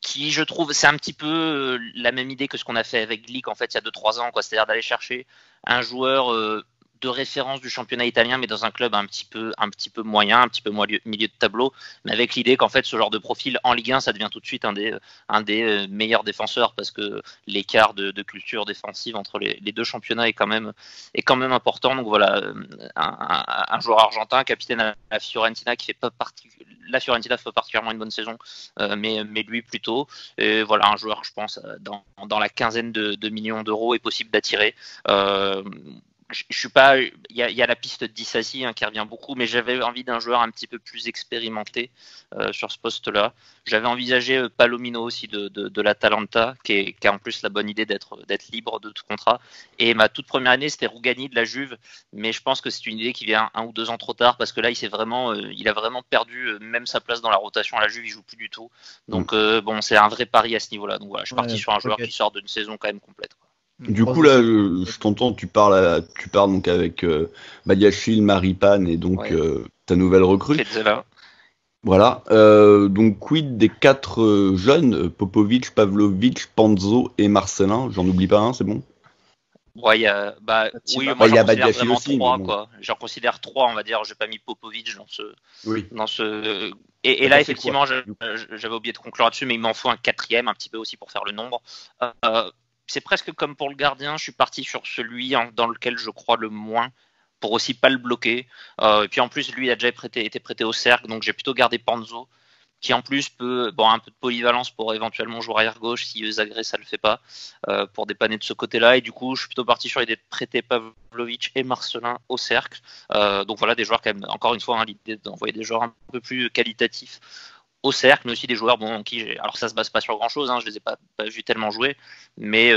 qui, je trouve, c'est un petit peu la même idée que ce qu'on a fait avec Glick en fait il y a 2-3 ans, quoi. C'est-à-dire d'aller chercher un joueur de référence du championnat italien, mais dans un club un petit peu moyen, un petit peu milieu de tableau, mais avec l'idée qu'en fait ce genre de profil en Ligue 1, ça devient tout de suite un des meilleurs défenseurs, parce que l'écart de culture défensive entre les 2 championnats est quand même important. Donc voilà, un joueur argentin, capitaine à la Fiorentina, qui fait pas partie. La Fiorentina fait particulièrement une bonne saison, mais lui plutôt. Et voilà, un joueur, je pense, dans la quinzaine de millions d'euros est possible d'attirer. Je suis pas, il y a la piste de Disasi qui revient beaucoup, mais j'avais envie d'un joueur un petit peu plus expérimenté sur ce poste-là. J'avais envisagé Palomino aussi de l'Atalanta, qui a en plus la bonne idée d'être libre de tout contrat. Et ma toute première année, c'était Rougani de la Juve, mais je pense que c'est une idée qui vient 1 ou 2 ans trop tard, parce que là, il a vraiment perdu même sa place dans la rotation à la Juve, il joue plus du tout. Donc c'est un vrai pari à ce niveau-là. Donc voilà, je suis parti sur un joueur qui sort d'une saison quand même complète, quoi. Du coup là, je t'entends, tu parles donc avec Badiachil, Maripane et donc ta nouvelle recrue. Pezzella. Voilà. Donc quid des 4 jeunes, Popovic, Pavlovic, Panzo et Marcelin. J'en oublie pas un, c'est bon? Ouais, il y a, oui, moi il y a j'en considère Badiachil vraiment aussi, 3, mais bon. quoi. J'en considère 3, on va dire. J'ai pas mis Popovic Oui. dans ce. T'as Et là, fait effectivement, quoi, j'avais oublié de conclure là-dessus, mais il m'en faut un 4e, un petit peu aussi pour faire le nombre. C'est presque comme pour le gardien. Je suis parti sur celui dans lequel je crois le moins, pour aussi pas le bloquer. Et puis en plus, lui, il a déjà été prêté au cercle, donc j'ai plutôt gardé Panzo, qui en plus peut, un peu de polyvalence pour éventuellement jouer arrière gauche si Zagreb ça le fait pas, pour dépanner de ce côté-là. Et du coup, je suis plutôt parti sur l'idée de prêter Pavlovic et Marcelin au cercle. Donc voilà, des joueurs quand même, encore une fois, l'idée d'envoyer des joueurs un peu plus qualitatifs au cercle, mais aussi des joueurs alors ça se base pas sur grand-chose, je les ai pas vus tellement jouer, mais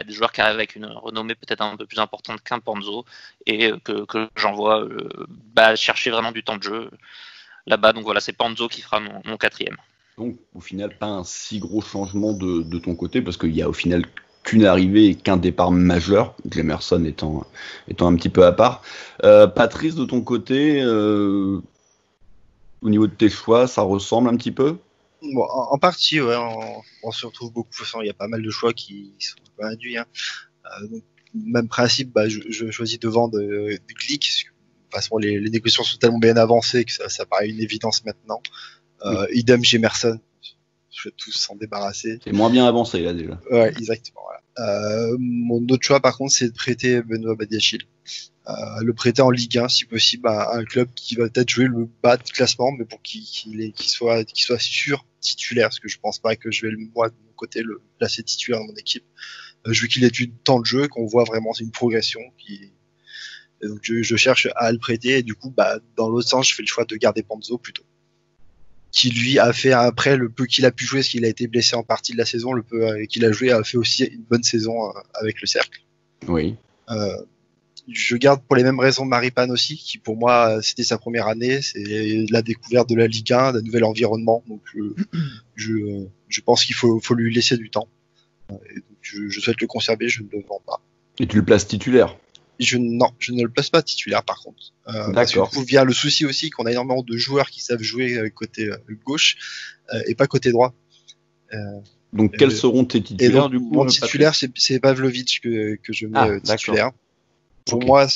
des joueurs qui arrivent avec une renommée peut-être un peu plus importante qu'un Panzo, et que j'envoie chercher vraiment du temps de jeu là-bas. Donc voilà, c'est Panzo qui fera mon 4e. Donc au final, pas un si gros changement de ton côté, parce qu'il y a au final qu'une arrivée et qu'un départ majeur, Glemerson étant un petit peu à part. Patrice, de ton côté, au niveau de tes choix, ça ressemble un petit peu? Bon, en partie, ouais. On se retrouve beaucoup. Il y a pas mal de choix qui sont un peu induits. Donc, même principe, je choisis devant de Glick. De toute façon, les négociations sont tellement bien avancées que ça paraît une évidence maintenant. Idem Gemerson. Je vais tous s'en débarrasser. C'est moins bien avancé là déjà. Ouais, exactement. Voilà. Mon autre choix, par contre, c'est de prêter Benoît Badiachil. Le prêter en Ligue 1 si possible à un club qui va peut-être jouer le bas de classement, mais pour qu'il soit sûr titulaire, parce que je pense pas que je vais moi de mon côté le placer titulaire dans mon équipe. Je veux qu'il ait du temps de jeu, qu'on voit vraiment une progression. Et donc je cherche à le prêter, et du coup dans l'autre sens je fais le choix de garder Panzo plutôt, qui lui a fait après le peu qu'il a pu jouer, parce qu'il a été blessé en partie de la saison, le peu qu'il a joué a fait aussi une bonne saison avec le cercle. Oui. Je garde pour les mêmes raisons Maripane aussi, qui pour moi c'était sa première année, c'est la découverte de la Ligue 1, d'un nouvel environnement, donc je pense qu'il faut lui laisser du temps. Et donc je souhaite le conserver, je ne le vends pas. Et tu le places titulaire? Non, je ne le place pas titulaire par contre. Parce que du coup vient le souci aussi qu'on a énormément de joueurs qui savent jouer côté gauche et pas côté droit. Donc quels seront tes titulaires donc, du coup? Mon titulaire c'est Pavlovic que je mets titulaire. Pour moi,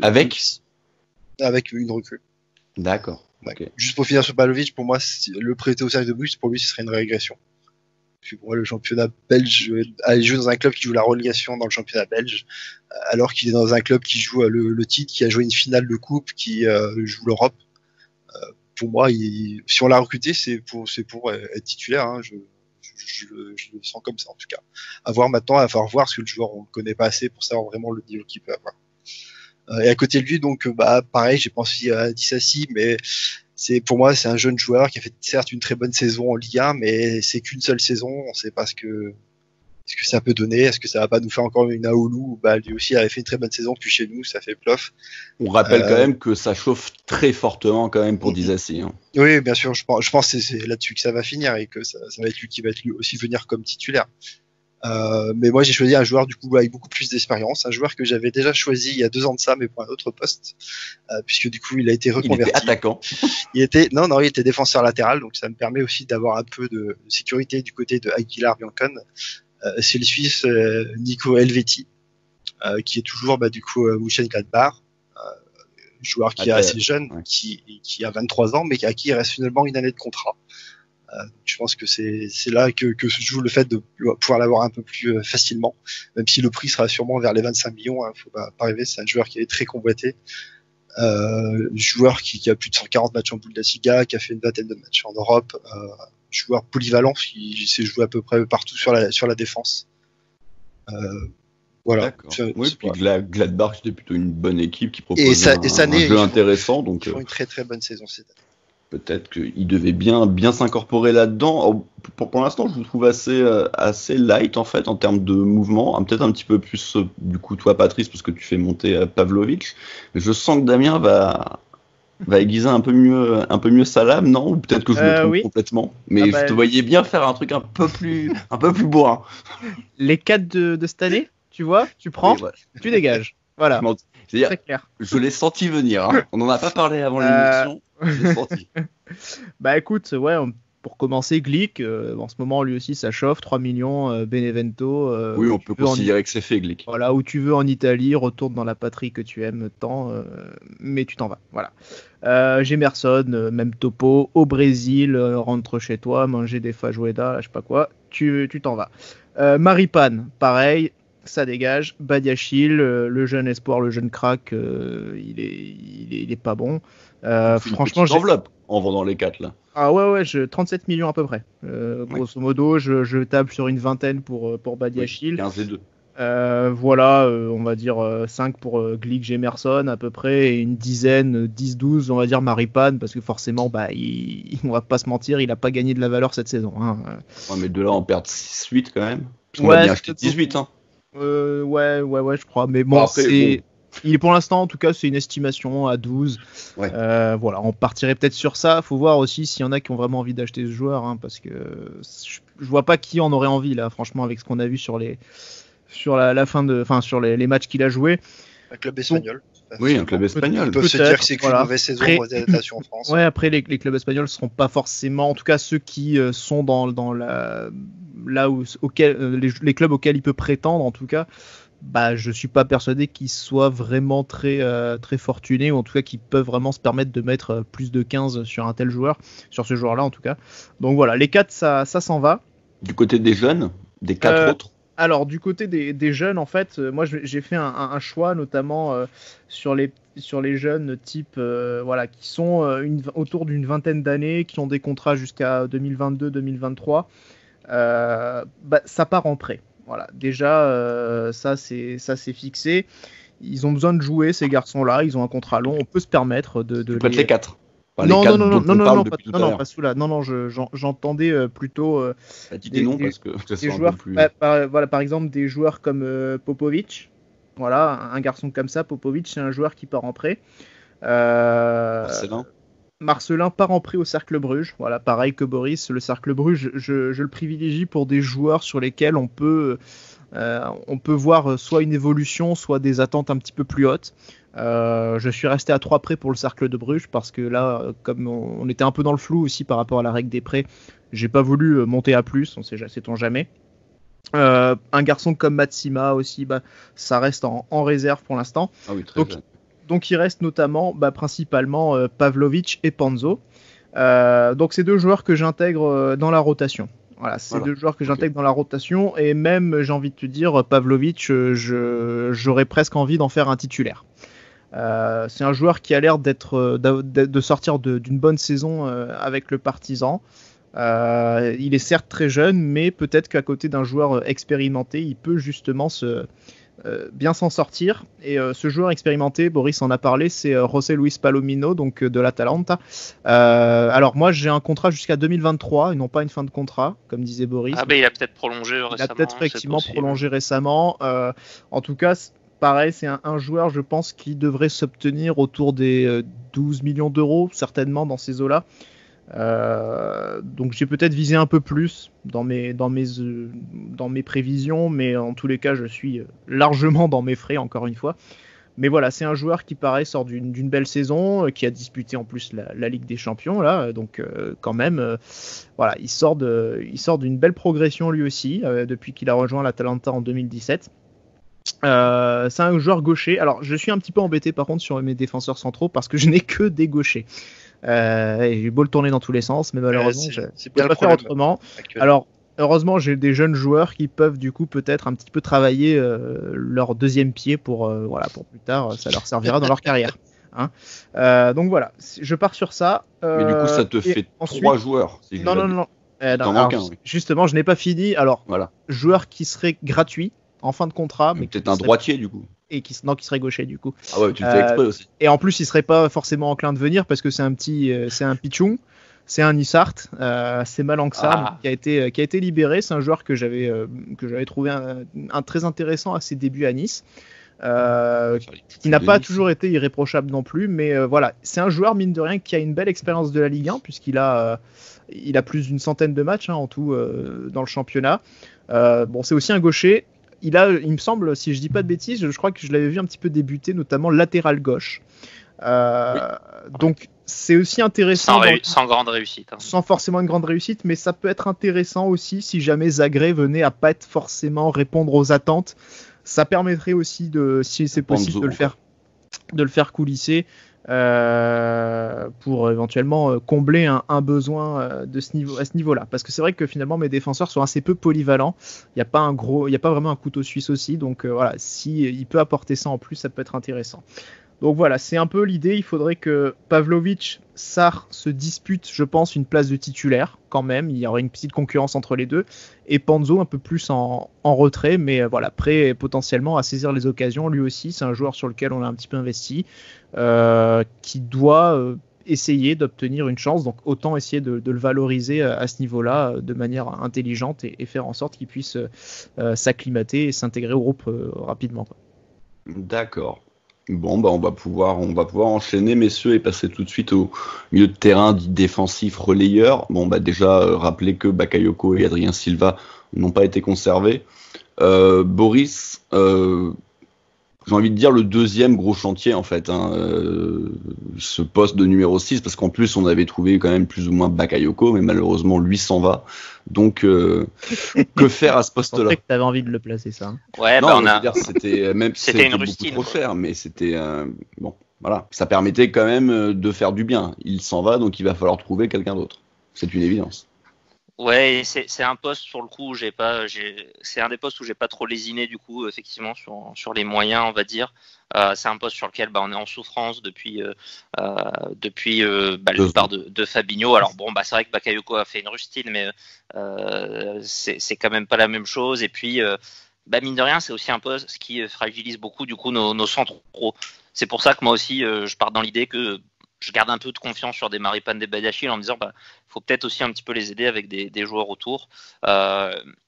avec une recrue. D'accord. Okay. Juste pour finir sur Pavlovic, pour moi, le prêter au cercle de Bruges, pour lui, ce serait une régression. Parce que pour moi, le championnat belge, aller jouer dans un club qui joue la relégation dans le championnat belge, alors qu'il est dans un club qui joue le titre, qui a joué une finale de coupe, qui joue l'Europe. Pour moi, si on l'a recruté, c'est pour être titulaire. Je le sens comme ça en tout cas. À voir maintenant, il va falloir voir, parce que le joueur on le connaît pas assez pour savoir vraiment le niveau qu'il peut avoir. Et à côté de lui, donc pareil, j'ai pensé à Dissassi, mais pour moi c'est un jeune joueur qui a fait certes une très bonne saison en Ligue 1, mais c'est qu'une seule saison, on sait pas ce que ça peut donner, est-ce que ça va pas nous faire encore une Aoulou, lui aussi avait fait une très bonne saison, puis chez nous ça fait plof. On rappelle quand même que ça chauffe très fortement quand même pour Dissassi. Oui, bien sûr, je pense que c'est là-dessus que ça va finir, et que ça va être lui qui va être lui aussi venir comme titulaire. Mais moi j'ai choisi un joueur du coup avec beaucoup plus d'expérience, un joueur que j'avais déjà choisi il y a 2 ans de ça, mais pour un autre poste, puisque du coup il a été reconverti. Il était attaquant. Il était défenseur latéral, donc ça me permet aussi d'avoir un peu de sécurité du côté de Aguilar Biancon. C'est le Suisse Nico Helvetti, qui est toujours du coup Mönchengladbach, joueur qui est assez jeune, ouais. qui a 23 ans, mais à qui il reste finalement une année de contrat. Je pense que c'est là que se joue le fait de pouvoir l'avoir un peu plus facilement, même si le prix sera sûrement vers les 25 millions. Faut pas rêver, c'est un joueur qui est très convoité, joueur qui a plus de 140 matchs en Bundesliga, qui a fait une vingtaine de matchs en Europe, joueur polyvalent qui sait jouer à peu près partout sur la défense. Voilà. Oui, puis Gladbach c'était plutôt une bonne équipe qui proposait un jeu intéressant, donc ils font une très très bonne saison cette année. Peut-être qu'il devait bien s'incorporer là-dedans. Pour l'instant, je vous trouve assez light en fait en termes de mouvement. Peut-être un petit peu plus du coup toi, Patrice, parce que tu fais monter Pavlovic. Mais je sens que Damien va aiguiser un peu mieux sa lame, non? Ou peut-être que je me trompe complètement. Mais je te voyais bien faire un truc un peu plus bourrin. Les 4 de cette année, tu vois, tu prends, tu dégages. Voilà. C'est très clair. Je l'ai senti venir. On n'en a pas parlé avant l'émission. Je l'ai senti. Écoute, ouais, pour commencer, Glick, en ce moment lui aussi ça chauffe, 3 millions, Benevento. Oui, on peut considérer que c'est fait, Glick. Voilà, où tu veux en Italie, retourne dans la patrie que tu aimes tant, mais tu t'en vas. Voilà. Gemerson, même topo, au Brésil, rentre chez toi, manger des fajouedas, je sais pas quoi, tu t'en vas. Maripane, pareil, ça dégage. Badiachil, le jeune espoir, le jeune crack, il est pas bon. Franchement, enveloppe en vendant les 4 là. Ah ouais, 37 millions à peu près. Grosso modo, je table sur une vingtaine pour Badiachil. 15 et 2. Voilà, on va dire 5 pour Glick, Gemerson à peu près, et une dizaine, 10-12, on va dire Maripane, parce que forcément, on va pas se mentir, il a pas gagné de la valeur cette saison. Hein. Ouais, mais de là, on perd 6-8 quand même. Parce qu'on a bien acheté 18. Hein. Ouais, je crois. Mais bon, après, il est pour l'instant, en tout cas, c'est une estimation à 12. Ouais. Voilà, on partirait peut-être sur ça. Faut voir aussi s'il y en a qui ont vraiment envie d'acheter ce joueur, hein, parce que je vois pas qui en aurait envie là, franchement, avec ce qu'on a vu sur la fin sur les matchs qu'il a joué. Un club espagnol. Oui, un club espagnol. Ils peuvent se dire que c'est qu'une mauvaise saison pour les adaptations en France. Ouais, après les clubs espagnols seront pas forcément, en tout cas ceux qui sont dans là où les clubs auxquels il peut prétendre, en tout cas. Je suis pas persuadé qu'ils soient vraiment très fortunés, ou en tout cas qu'ils peuvent vraiment se permettre de mettre plus de 15 sur un tel joueur, sur ce joueur-là en tout cas. Donc voilà, les 4 ça s'en va. Du côté des jeunes, des 4 autres. Alors du côté des jeunes, en fait, moi j'ai fait un choix notamment sur les jeunes type qui sont autour d'une vingtaine d'années, qui ont des contrats jusqu'à 2022-2023. Ça part en prêt. Voilà, déjà ça c'est fixé. Ils ont besoin de jouer, ces garçons-là. Ils ont un contrat long. On peut se permettre de les 4. Enfin, non, pas ceux-là. Non, j'entendais plutôt des joueurs. Plus... par exemple, des joueurs comme Popovic. Voilà, un garçon comme ça, Popovic, c'est un joueur qui part en prêt. Marcelin part en prêt au Cercle Bruges. Voilà, pareil que Boris, le Cercle Bruges, je le privilégie pour des joueurs sur lesquels on peut voir soit une évolution, soit des attentes un petit peu plus hautes. Je suis resté à 3 prêts pour le Cercle de Bruges parce que là, comme on était un peu dans le flou aussi par rapport à la règle des prêts, j'ai pas voulu monter à plus, sait-on jamais. Un garçon comme Matsima aussi, ça reste en réserve pour l'instant. Ah oui, très bien. Donc il reste notamment, principalement Pavlovic et Panzo. Donc c'est 2 joueurs que j'intègre dans la rotation. Voilà, deux joueurs que j'intègre dans la rotation, et même, j'ai envie de te dire, Pavlovic, j'aurais presque envie d'en faire un titulaire. C'est un joueur qui a l'air de sortir d'une bonne saison avec le Partizan. Il est certes très jeune, mais peut-être qu'à côté d'un joueur expérimenté, il peut justement bien s'en sortir. Et ce joueur expérimenté, Boris en a parlé, c'est José Luis Palomino, donc de l'Atalanta. Alors moi j'ai un contrat jusqu'à 2023 et non pas une fin de contrat, comme disait Boris. Il a peut-être prolongé récemment. Il a peut-être effectivement prolongé récemment. En tout cas, pareil, c'est un joueur, je pense, qui devrait s'obtenir autour des 12 millions d'euros, certainement dans ces eaux-là. Donc j'ai peut-être visé un peu plus dans mes prévisions, mais en tous les cas je suis largement dans mes frais, encore une fois. Mais voilà, c'est un joueur qui pareil sort d'une belle saison, qui a disputé en plus la Ligue des Champions là, donc quand même voilà, il sort d'une belle progression lui aussi depuis qu'il a rejoint l'Atalanta en 2017. C'est un joueur gaucher. Alors je suis un petit peu embêté par contre sur mes défenseurs centraux parce que je n'ai que des gauchers. J'ai beau le tourner dans tous les sens, mais malheureusement je peux pas faire autrement. Alors heureusement j'ai des jeunes joueurs qui peuvent du coup peut-être un petit peu travailler leur deuxième pied pour plus tard, ça leur servira dans leur carrière. Hein. Donc voilà, je pars sur ça. Mais du coup ça te fait ensuite... 3 joueurs. Si non. Justement, je n'ai pas fini. Alors voilà. Joueur qui serait gratuit en fin de contrat, mais peut-être un droitier du coup. Et qui serait gaucher du coup. Ah ouais, tu le fais exprès aussi. Et en plus, il serait pas forcément enclin de venir parce que c'est un Pichung, c'est un Nissart, c'est Malangsar qui a été libéré. C'est un joueur que j'avais trouvé un très intéressant à ses débuts à Nice. Qui n'a pas toujours été irréprochable non plus, mais voilà, c'est un joueur mine de rien qui a une belle expérience de la Ligue 1 puisqu'il a plus d'une centaine de matchs en tout dans le championnat. C'est aussi un gaucher. Il me semble, si je dis pas de bêtises, je crois que je l'avais vu un petit peu débuter, notamment latéral gauche. Donc c'est aussi intéressant. Sans grande réussite. Hein. Sans forcément une grande réussite, mais ça peut être intéressant aussi si jamais Zagreb venait à pas être forcément répondre aux attentes. Ça permettrait aussi, si c'est possible, de le faire coulisser pour éventuellement combler un besoin à ce niveau-là. Parce que c'est vrai que finalement mes défenseurs sont assez peu polyvalents. Il n'y a pas vraiment un couteau suisse aussi. Donc voilà, si il peut apporter ça en plus, ça peut être intéressant. Donc voilà, c'est un peu l'idée. Il faudrait que Pavlovic, Sarr se disputent, je pense, une place de titulaire quand même. Il y aurait une petite concurrence entre les deux. Et Panzo un peu plus en retrait, mais voilà, prêt potentiellement à saisir les occasions. Lui aussi, c'est un joueur sur lequel on a un petit peu investi, qui doit essayer d'obtenir une chance. Donc autant essayer de le valoriser à ce niveau-là de manière intelligente et faire en sorte qu'il puisse s'acclimater et s'intégrer au groupe rapidement, quoi. D'accord. Bon, bah on va pouvoir enchaîner, messieurs, et passer tout de suite au milieu de terrain dit défensif relayeur. Bon, bah déjà, rappeler que Bakayoko et Adrien Silva n'ont pas été conservés. Boris, j'ai envie de dire le deuxième gros chantier, en fait, hein, ce poste de numéro 6, parce qu'en plus, on avait trouvé quand même plus ou moins Bakayoko, mais malheureusement, lui s'en va. Donc, que faire à ce poste-là ? Je pensais que tu avais envie de le placer, ça. Ouais, non, c'était une rustine, beaucoup trop cher, mais c'était bon, voilà, ça permettait quand même de faire du bien. Il s'en va, donc il va falloir trouver quelqu'un d'autre. C'est une évidence. Ouais, c'est un poste sur le coup où c'est un des postes où j'ai pas trop lésiné du coup effectivement sur les moyens, on va dire. C'est un poste sur lequel on est en souffrance depuis le départ de Fabinho. Alors bon, c'est vrai que Bakayoko a fait une rustine, mais c'est quand même pas la même chose. Et puis mine de rien, c'est aussi un poste qui fragilise beaucoup du coup nos centraux. C'est pour ça que moi aussi je pars dans l'idée que je garde un peu de confiance sur des Maripane, des Badiachil en me disant faut peut-être aussi un petit peu les aider avec des joueurs autour.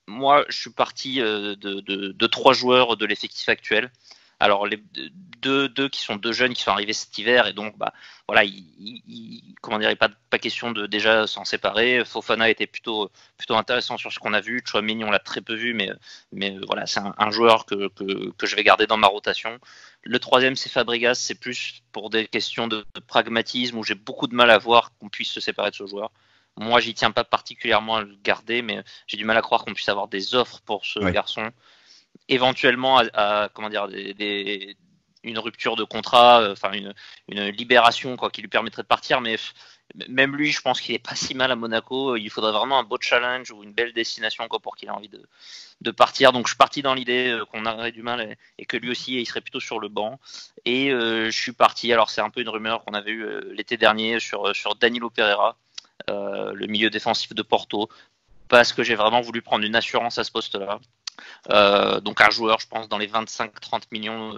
Moi, je suis parti de 3 joueurs de l'effectif actuel. Alors les deux qui sont 2 jeunes qui sont arrivés cet hiver et donc voilà, il pas question de déjà s'en séparer. Fofana était plutôt intéressant sur ce qu'on a vu. Tchouaméni, on l'a très peu vu, mais voilà, c'est un joueur que je vais garder dans ma rotation. Le 3e, c'est Fabregas. C'est plus pour des questions de pragmatisme où j'ai beaucoup de mal à voir qu'on puisse se séparer de ce joueur. Moi, j'y tiens pas particulièrement à le garder, mais j'ai du mal à croire qu'on puisse avoir des offres pour ce garçon. Éventuellement une rupture de contrat, une libération qui lui permettrait de partir, mais même lui, je pense qu'il est pas si mal à Monaco. Il faudrait vraiment un beau challenge ou une belle destination pour qu'il ait envie de partir. Donc je suis parti dans l'idée qu'on aurait du mal et que lui aussi il serait plutôt sur le banc. Et je suis parti. Alors c'est un peu une rumeur qu'on avait eue l'été dernier sur Danilo Pereira, le milieu défensif de Porto, parce que j'ai vraiment voulu prendre une assurance à ce poste-là. Donc un joueur, je pense, dans les 25-30 millions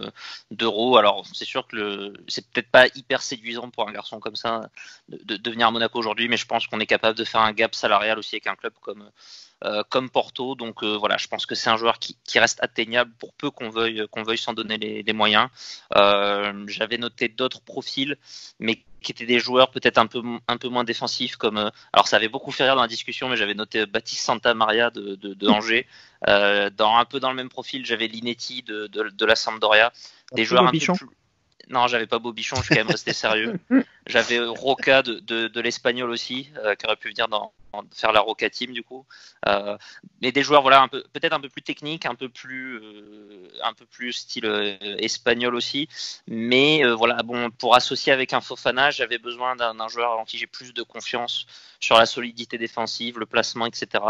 d'euros. Alors c'est sûr que c'est peut-être pas hyper séduisant pour un garçon comme ça de venir à Monaco aujourd'hui, mais je pense qu'on est capable de faire un gap salarial aussi avec un club comme Porto. Donc voilà, je pense que c'est un joueur qui reste atteignable pour peu qu'on veuille s'en donner les moyens. J'avais noté d'autres profils, mais qui étaient des joueurs peut-être un peu moins défensifs, comme alors ça avait beaucoup fait rire dans la discussion, mais j'avais noté Baptiste Santamaria de Angers. Un peu dans le même profil, j'avais Linetti de la Sampdoria, des joueurs un peu plus... Non, j'avais pas Bobichon, je suis quand même resté sérieux. J'avais Roca de l'Espagnol aussi, qui aurait pu venir faire la Roca Team du coup. Mais des joueurs voilà peut-être un peu plus techniques, un peu plus style espagnol aussi. Mais voilà, bon, pour associer avec un Fofana, j'avais besoin d'un joueur en qui j'ai plus de confiance sur la solidité défensive, le placement, etc.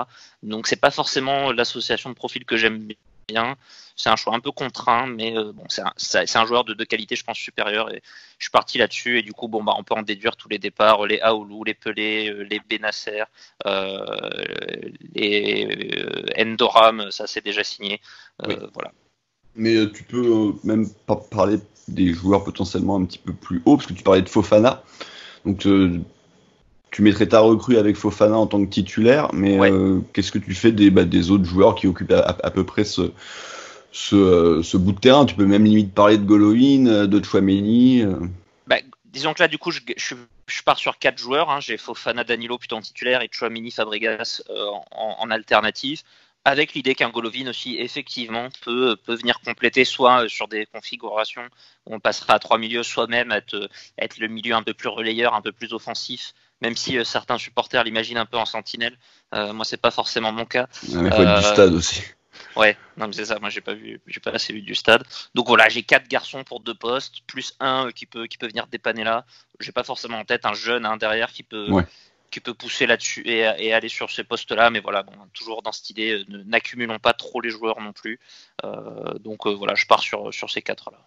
Donc c'est pas forcément l'association de profil que j'aime bien. C'est un choix un peu contraint, mais bon, c'est un joueur de qualité, je pense, supérieure. Et je suis parti là-dessus. Et du coup, on peut en déduire tous les départs, les Aoulou, les Pelé, les Benasser, les Endoram, ça c'est déjà signé. Oui. Voilà. Mais tu peux même pas parler des joueurs potentiellement un petit peu plus hauts, parce que tu parlais de Fofana. Donc tu mettrais ta recrue avec Fofana en tant que titulaire, mais qu'est-ce que tu fais des autres joueurs qui occupent à peu près ce bout de terrain? Tu peux même limite parler de Golovin, de Tchouaméni. Disons que là, du coup, je pars sur 4 joueurs. Hein. J'ai Fofana, Danilo plutôt en titulaire et Tchouaméni, Fabregas en alternative. Avec l'idée qu'un Golovin aussi, effectivement, peut venir compléter soit sur des configurations où on passera à 3 milieux, soit même être le milieu un peu plus relayeur, un peu plus offensif, même si certains supporters l'imaginent un peu en sentinelle. Moi, c'est pas forcément mon cas. Il faut être du stade aussi. Ouais, non mais c'est ça, moi j'ai pas assez vu du stade. Donc voilà, j'ai 4 garçons pour 2 postes, plus un qui peut venir dépanner là. J'ai pas forcément en tête un jeune derrière qui peut pousser là-dessus et aller sur ces postes-là, mais voilà, bon, toujours dans cette idée, n'accumulons pas trop les joueurs non plus. Donc voilà, je pars sur ces 4-là.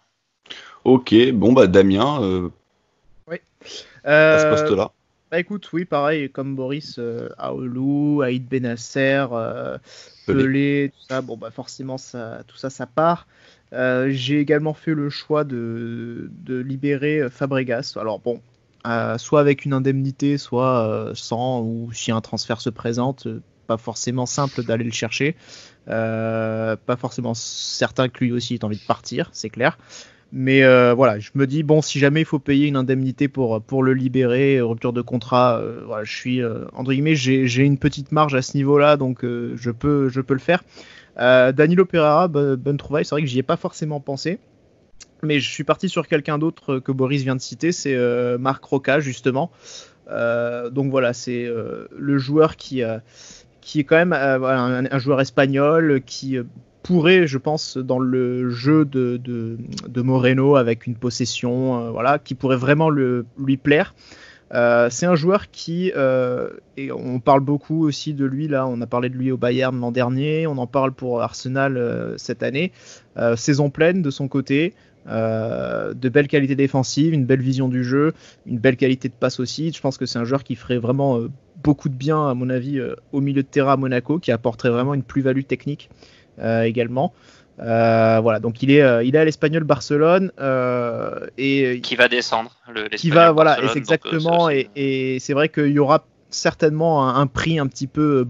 Ok, bon bah Damien, Oui. à ce poste-là. Bah écoute, oui, pareil, comme Boris, Aoulou, Aïd Benasser, Pelé, tout ça, bon bah forcément tout ça part. J'ai également fait le choix de libérer Fabregas. Alors bon, soit avec une indemnité, soit sans, ou si un transfert se présente, pas forcément simple d'aller le chercher. Pas forcément certain que lui aussi ait envie de partir, c'est clair. Mais voilà, je me dis, bon, si jamais il faut payer une indemnité pour le libérer, rupture de contrat, voilà, je suis, entre guillemets, j'ai une petite marge à ce niveau-là, donc je peux le faire. Danilo Pereira, bonne trouvaille, c'est vrai que j'y ai pas forcément pensé, mais je suis parti sur quelqu'un d'autre que Boris vient de citer, c'est Marc Roca, justement. Donc voilà, c'est le joueur qui est quand même un joueur espagnol qui pourrait, je pense, dans le jeu de Moreno avec une possession, voilà, qui pourrait vraiment lui plaire. C'est un joueur qui, et on parle beaucoup aussi de lui là, on a parlé de lui au Bayern l'an dernier, on en parle pour Arsenal cette année. Saison pleine de son côté, de belles qualités défensives, une belle vision du jeu, une belle qualité de passe aussi. Je pense que c'est un joueur qui ferait vraiment beaucoup de bien, à mon avis, au milieu de terrain à Monaco, qui apporterait vraiment une plus-value technique également. Voilà, donc il est à l'Espagnol Barcelone et qui va descendre. Qui va, voilà, c'est exactement. Donc, et c'est vrai qu'il y aura certainement un prix un petit peu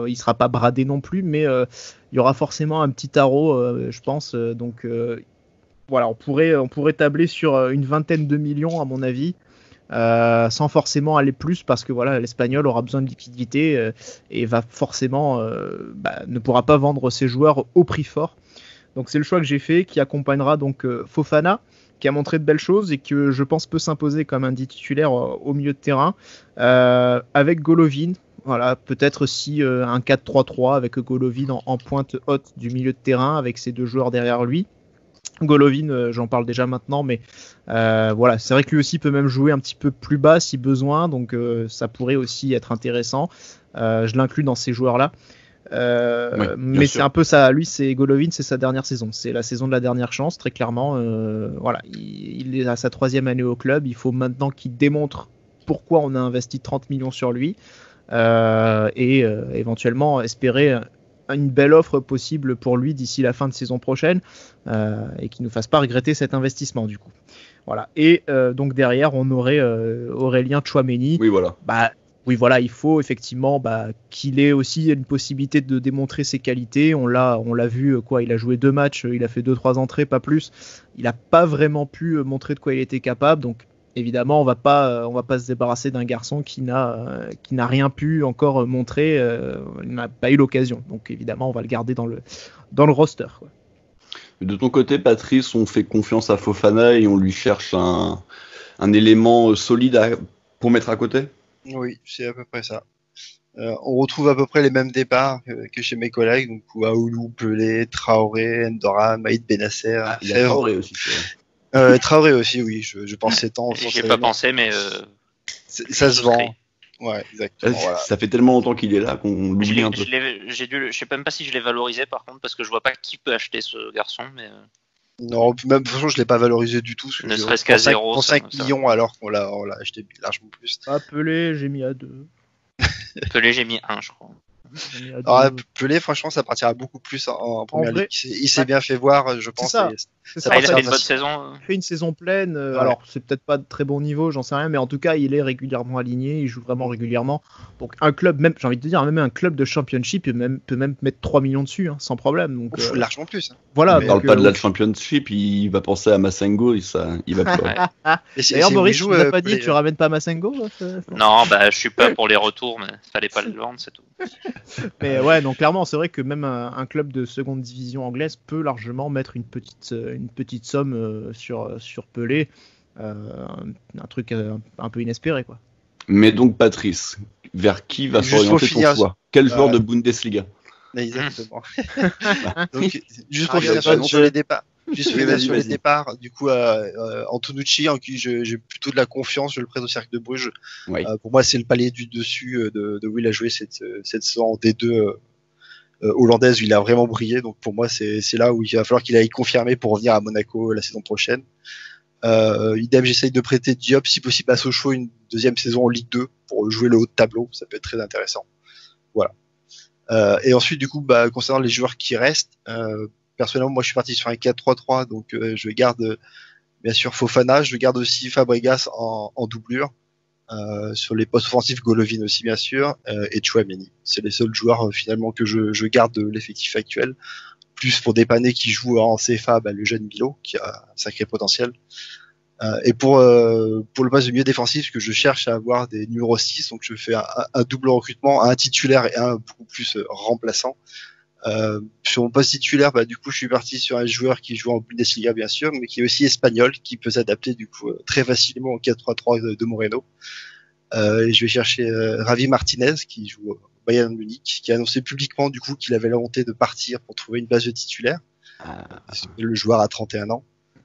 il sera pas bradé non plus, mais il y aura forcément un petit tarot, je pense. Donc voilà, on pourrait tabler sur une vingtaine de millions à mon avis. Sans forcément aller plus, parce que voilà, l'Espagnol aura besoin de liquidité et va forcément ne pourra pas vendre ses joueurs au prix fort. Donc c'est le choix que j'ai fait, qui accompagnera donc Fofana, qui a montré de belles choses et que je pense peut s'imposer comme un dit titulaire au milieu de terrain, avec Golovin. Voilà, peut-être aussi un 4-3-3 avec Golovin en pointe haute du milieu de terrain avec ses 2 joueurs derrière lui. Golovin, j'en parle déjà maintenant, mais voilà, c'est vrai que lui aussi peut même jouer un petit peu plus bas si besoin, donc ça pourrait aussi être intéressant. Je l'inclus dans ces joueurs-là. Oui, mais c'est un peu ça, lui, c'est Golovin, c'est sa dernière saison, c'est la saison de la dernière chance, très clairement. Voilà, il est à sa 3e année au club, il faut maintenant qu'il démontre pourquoi on a investi 30 millions sur lui et éventuellement espérer une belle offre possible pour lui d'ici la fin de saison prochaine et qu'il ne nous fasse pas regretter cet investissement du coup. Voilà. Et donc derrière on aurait Aurélien Tchouaméni. Oui voilà. Oui voilà, il faut effectivement qu'il ait aussi une possibilité de démontrer ses qualités. On l'a vu il a joué 2 matchs, il a fait 2-3 entrées, pas plus. Il n'a pas vraiment pu montrer de quoi il était capable, donc évidemment, on va pas se débarrasser d'un garçon qui n'a rien pu encore montrer, il n'a pas eu l'occasion. Donc évidemment, on va le garder dans le roster, quoi. De ton côté, Patrice, on fait confiance à Fofana et on lui cherche un élément solide pour mettre à côté ? Oui, c'est à peu près ça. On retrouve à peu près les mêmes départs que chez mes collègues, donc Aoulou, Pelé, Traoré, Endoran, Maïd Benasser. Il y a Traoré aussi. Traoré aussi, oui, je pensais tant. J'y ai pas pensé, mais ça se vend. Ouais, exactement. Voilà. Ça fait tellement longtemps qu'il est là qu'on l'oublie un peu. Je sais même pas si je l'ai valorisé par contre, parce que je vois pas qui peut acheter ce garçon. Mais non, même franchement, je l'ai pas valorisé du tout. Ne serait-ce qu'à 0. Pour 5 millions, alors qu'on l'a acheté largement plus. Pelé, j'ai mis à 2. Pelé, j'ai mis 1, je crois. Alors, Pelé, franchement, ça partira beaucoup plus en première ligue. Il s'est bien fait voir, je pense. C'est ça. Il a fait une bonne saison. Il fait une saison pleine. Alors, c'est peut-être pas de très bon niveau, j'en sais rien, mais en tout cas, il est régulièrement aligné, il joue vraiment régulièrement. Donc, un club, même, j'ai envie de te dire, même un club de championship peut même mettre 3 millions dessus, sans problème. Donc, largement plus. Voilà. On parle pas de la championship, il va penser à Massengo, il va pleurer. D'ailleurs, Boris, tu n'as pas dit, tu ramènes pas Massengo Non, je suis pas pour les retours, mais fallait pas le vendre, c'est tout. Mais ouais, donc clairement, c'est vrai que même un club de seconde division anglaise peut largement mettre une petite somme sur Pelé. Un truc un peu inespéré, quoi. Mais donc, Patrice, vers qui va Juste s'orienter pour ton finir, choix? Quel joueur de Bundesliga? Exactement. Donc, juste pour Ah, finir pas sur les départs. Juste Oui, sur les vas-y. départs, du coup, Antonucci, en qui j'ai plutôt de la confiance, je le prête au Cercle de Bruges. Oui. Pour moi, c'est le palier du dessus de où il a joué cette saison en D2 hollandaise, où il a vraiment brillé. Donc pour moi, c'est là où il va falloir qu'il aille confirmer pour revenir à Monaco la saison prochaine. Idem, j'essaye de prêter Diop, si possible à Sochaux, une deuxième saison en Ligue 2 pour jouer le haut de tableau. Ça peut être très intéressant. Voilà. Et ensuite, du coup, concernant les joueurs qui restent, personnellement, moi, je suis parti sur un 4-3-3, donc je garde bien sûr Fofana, je garde aussi Fabregas en doublure. Sur les postes offensifs, Golovin aussi bien sûr, et Tchouaméni. C'est les seuls joueurs finalement que je garde de l'effectif actuel. Plus pour dépanner qui joue en CFA, le jeune Milo, qui a un sacré potentiel. Et pour le poste de milieu défensif, que je cherche à avoir des numéros 6, donc je fais un double recrutement, un titulaire et un beaucoup plus remplaçant. Sur mon poste titulaire, du coup, je suis parti sur un joueur qui joue en Bundesliga, bien sûr, mais qui est aussi espagnol, qui peut s'adapter du coup très facilement au 4-3-3 de Moreno. Et je vais chercher Javi Martinez, qui joue au Bayern Munich, qui a annoncé publiquement du coup qu'il avait la volonté de partir pour trouver une base de titulaire. Le joueur a 31 ans.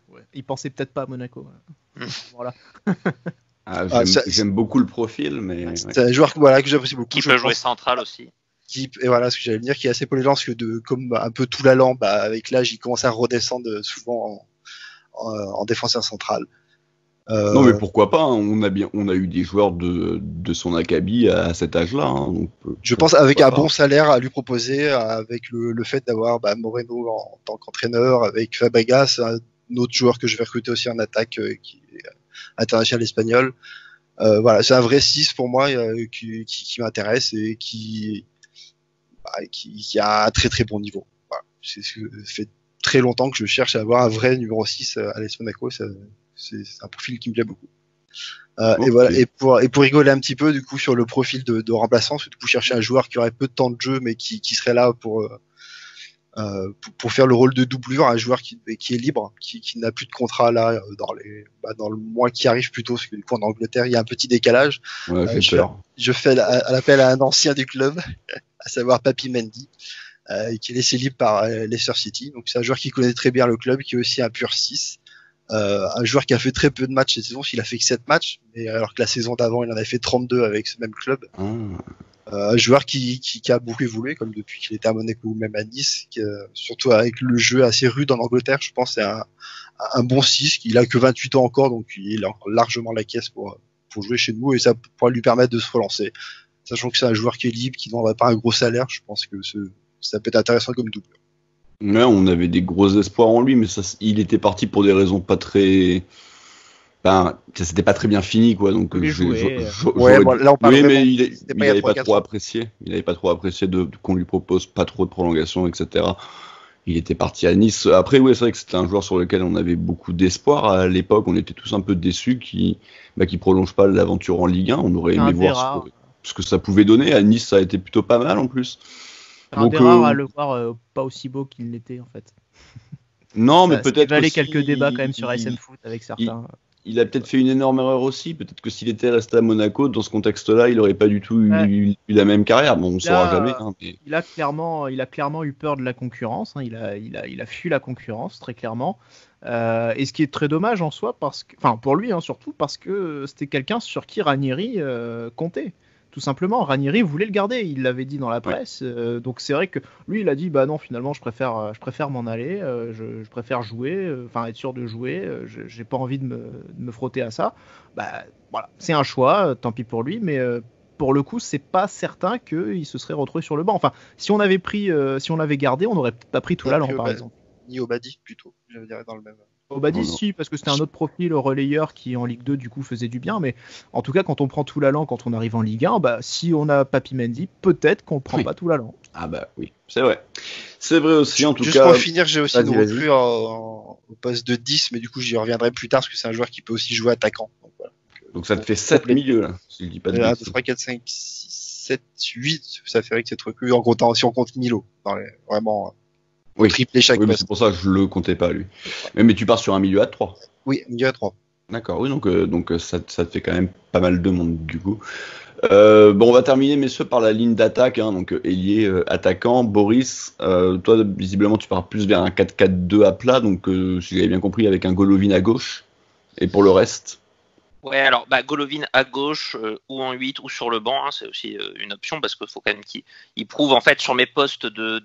Ouais. Il pensait peut-être pas à Monaco. Voilà. J'aime beaucoup le profil, mais c'est un joueur que j'apprécie beaucoup. Qui peut jouer central aussi. Et voilà ce que j'allais dire, qui est assez polyvalent, parce que comme un peu tout l'allant, avec l'âge, il commence à redescendre souvent en défenseur central. Non, mais pourquoi pas, hein. On a eu des joueurs de son acabit à cet âge-là. Hein, je pense avec un bon salaire à lui proposer, avec le fait d'avoir Moreno en tant qu'entraîneur, avec Fabregas, un autre joueur que je vais recruter aussi en attaque, qui est international espagnol. Voilà, c'est un vrai 6 pour moi, qui m'intéresse et qui a un très très bon niveau. Voilà. Ça fait très longtemps que je cherche à avoir un vrai numéro 6 à l'AS Monaco. C'est un profil qui me plaît beaucoup. Okay. Et voilà. Et pour rigoler un petit peu, du coup, sur le profil de remplaçant, du coup, chercher un joueur qui aurait peu de temps de jeu, mais qui serait là pour faire le rôle de doublure, un joueur qui est libre, qui n'a plus de contrat là dans le mois qui arrive plutôt, parce que du coup en Angleterre il y a un petit décalage. Ouais, je fais l'appel à un ancien du club, à savoir Papi Mendy, qui est laissé libre par Leicester City. Donc c'est un joueur qui connaît très bien le club, qui est aussi un pur 6. Un joueur qui a fait très peu de matchs cette saison, il a fait que 7 matchs, mais alors que la saison d'avant il en avait fait 32 avec ce même club. Un joueur qui a beaucoup évolué, comme depuis qu'il était à Monaco ou même à Nice, surtout avec le jeu assez rude en Angleterre. Je pense que c'est un bon 6, il a que 28 ans encore, donc il a largement la caisse pour jouer chez nous, et ça pourrait lui permettre de se relancer. Sachant que c'est un joueur qui est libre, qui ne demandrait pas un gros salaire, je pense que ça peut être intéressant comme double. Ouais, on avait des gros espoirs en lui, mais il était parti pour des raisons pas très... ça c'était pas très bien fini, quoi. Donc là on parle oui, mais il avait pas trop apprécié. Il avait pas trop apprécié qu'on lui propose pas trop de prolongation, etc. Il était parti à Nice. Après, oui, c'est vrai que c'était un joueur sur lequel on avait beaucoup d'espoir à l'époque. On était tous un peu déçus qu'il prolonge pas l'aventure en Ligue 1. On aurait aimé voir ce que ça pouvait donner. À Nice, ça a été plutôt pas mal en plus. Donc, rare à le voir pas aussi beau qu'il l'était en fait. Non, mais peut-être. Il y avait quelques débats quand même sur SM Foot avec certains. Il a peut-être fait une énorme erreur aussi. Peut-être que s'il était resté à Monaco, dans ce contexte-là, il aurait pas du tout eu la même carrière. Bon, on saura jamais. Hein, mais... Il a clairement eu peur de la concurrence. Hein. Il a fui la concurrence très clairement. Et ce qui est très dommage en soi, pour lui surtout, parce que c'était quelqu'un sur qui Ranieri comptait. Tout simplement, Ranieri voulait le garder, il l'avait dit dans la presse. Donc c'est vrai que lui, il a dit non, finalement, je préfère m'en aller, je préfère jouer, être sûr de jouer. J'ai pas envie de me frotter à ça. Voilà, c'est un choix, tant pis pour lui, mais pour le coup, c'est pas certain qu'il se serait retrouvé sur le banc. Enfin, si on l'avait gardé, on n'aurait peut-être pas pris Toulalan, par exemple. Ni Obadi plutôt, je dirais dans le même. Obadi, si, parce que c'était un autre profil relayeur qui en Ligue 2 du coup faisait du bien, mais en tout cas quand on prend Toulalan, quand on arrive en Ligue 1, si on a Papi Mendy, peut-être qu'on prend pas Toulalan. Ah oui, c'est vrai. C'est vrai aussi, en tout cas. Juste pour finir, j'ai aussi une recrue au poste de 10, mais du coup j'y reviendrai plus tard parce que c'est un joueur qui peut aussi jouer attaquant. Donc ça te fait 7 milieux là, si je dis pas de 1, 2, 3, 4, 5, 6, 7, 8, ça fait que c'est recru en comptant, si on compte Milo. Vraiment, Oui. triplé chaque Oui, mais poste. c'est pour ça que je le comptais pas, lui. Mais tu pars sur un milieu à 3. Oui, milieu à 3. D'accord, oui, donc ça te fait quand même pas mal de monde, du coup. Bon, on va terminer, messieurs, par la ligne d'attaque, hein, donc ailier, attaquant. Boris, toi, visiblement, tu pars plus vers un 4-4-2 à plat, donc si j'avais bien compris, avec un Golovin à gauche. Et pour le reste? Ouais, alors Golovin à gauche ou en 8 ou sur le banc, hein, c'est aussi une option parce qu'il faut quand même qu'il prouve en fait sur mes postes de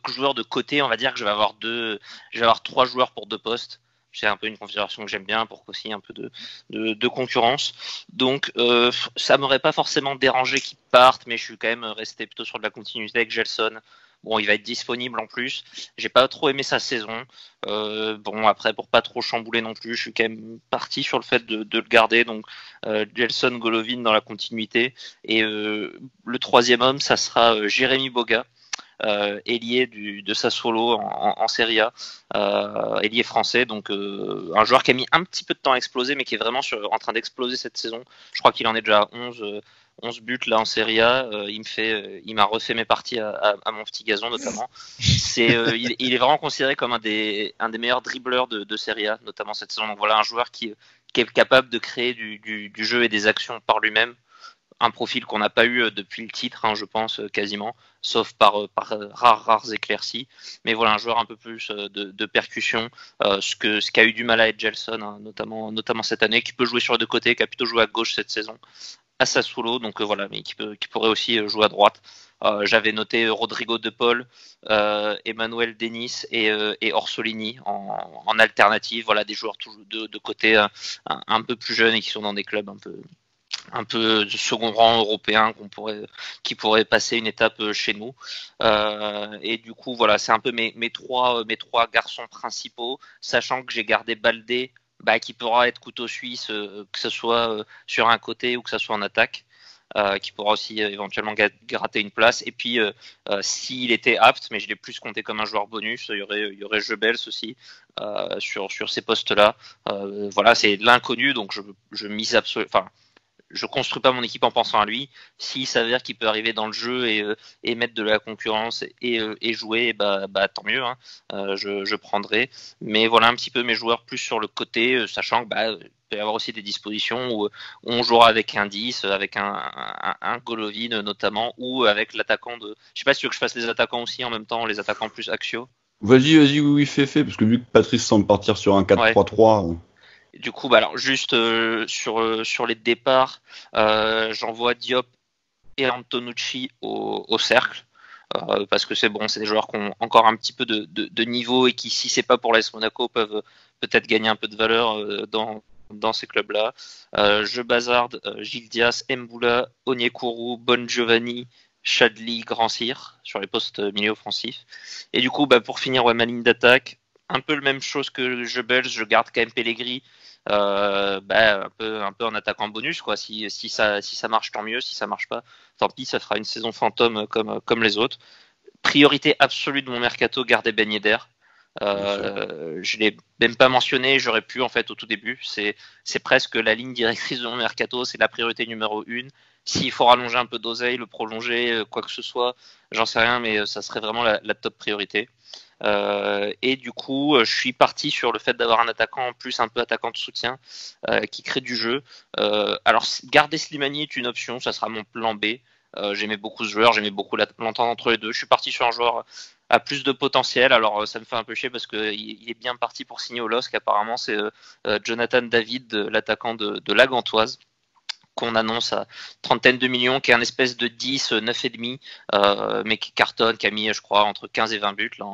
joueurs de côté, on va dire que je vais avoir 3 joueurs pour 2 postes. C'est un peu une configuration que j'aime bien pour aussi un peu de concurrence. Donc ça m'aurait pas forcément dérangé qu'ils partent, mais je suis quand même resté plutôt sur de la continuité avec Gelson. Bon, il va être disponible en plus. J'ai pas trop aimé sa saison. Bon, après, pour pas trop chambouler non plus, je suis quand même parti sur le fait de le garder. Donc, Gelson, Golovin dans la continuité. Et le troisième homme, ça sera Jérémy Boga, ailier de Sassuolo en Serie A, ailier français. Donc, un joueur qui a mis un petit peu de temps à exploser, mais qui est vraiment en train d'exploser cette saison. Je crois qu'il en est déjà à 11 buts là en Serie A. Il m'a refait mes parties à mon petit gazon notamment. Il est vraiment considéré comme un des meilleurs dribbleurs de Serie A, notamment cette saison. Donc voilà un joueur qui est capable de créer du jeu et des actions par lui-même. Un profil qu'on n'a pas eu depuis le titre, hein, je pense, quasiment, sauf par rares éclaircies. Mais voilà, un joueur un peu plus de percussion, ce qu'a eu du mal à être Gelson, hein, notamment cette année, qui peut jouer sur les deux côtés, qui a plutôt joué à gauche cette saison, à Sassuolo, donc voilà, mais qui pourrait aussi jouer à droite. J'avais noté Rodrigo De Paul, Emmanuel Denis et Orsolini en alternative. Voilà, des joueurs de côté un peu plus jeunes et qui sont dans des clubs un peu de second rang européen qui pourrait passer une étape chez nous. Et du coup, voilà, c'est un peu mes trois garçons principaux, sachant que j'ai gardé Baldé, qui pourra être couteau suisse, que ce soit sur un côté ou que ce soit en attaque. Qui pourra aussi éventuellement gratter une place. Et puis, s'il était apte, mais je l'ai plus compté comme un joueur bonus, il y aurait Jebels aussi sur ces postes-là. Voilà, c'est l'inconnu, donc je mise absolument. Enfin, je construis pas mon équipe en pensant à lui. S'il s'avère qu'il peut arriver dans le jeu et mettre de la concurrence et jouer, tant mieux. Hein. Je prendrai. Mais voilà un petit peu mes joueurs plus sur le côté, sachant que il peut y avoir aussi des dispositions où on jouera avec un 10, avec un Golovin notamment, ou avec l'attaquant de. Je sais pas si tu veux que je fasse les attaquants aussi en même temps, les attaquants plus axiaux. Vas-y, oui, fais, parce que vu que Patrice semble partir sur un 4-3-3. Ouais. Du coup, alors juste sur les départs, j'envoie Diop et Antonucci au cercle. Parce que c'est des joueurs qui ont encore un petit peu de niveau et qui, si c'est pas pour l'AS Monaco, peuvent peut-être gagner un peu de valeur dans ces clubs-là. Je bazarde Gilles Dias, Mboula, Onyekuru, Bon Giovanni, Chadli, Grand Cyr sur les postes milieu offensifs. Et du coup, pour finir, ma ligne d'attaque, un peu la même chose que Jebels, je garde quand même Pellegrini. Un peu en attaquant bonus quoi. Si ça marche tant mieux, si ça marche pas tant pis, ça fera une saison fantôme comme les autres. Priorité absolue de mon mercato, garder Ben Yedder. Je l'ai même pas mentionné, j'aurais pu en fait au tout début. C'est presque la ligne directrice de mon mercato, c'est la priorité numéro 1. S'il faut rallonger un peu d'oseille, le prolonger, quoi que ce soit, j'en sais rien, mais ça serait vraiment la top priorité. Et du coup, je suis parti sur le fait d'avoir un attaquant en plus, un peu attaquant de soutien, qui crée du jeu. Alors, garder Slimani est une option, ça sera mon plan B. J'aimais beaucoup ce joueur, j'aimais beaucoup l'entente entre les deux. Je suis parti sur un joueur à plus de potentiel. Alors, ça me fait un peu chier parce qu'il est bien parti pour signer au LOSC. Apparemment, c'est Jonathan David, l'attaquant de la Gantoise, qu'on annonce à trentaine de millions, qui est un espèce de 10, 9,5, mais qui cartonne, qui a mis, je crois, entre 15 et 20 buts là,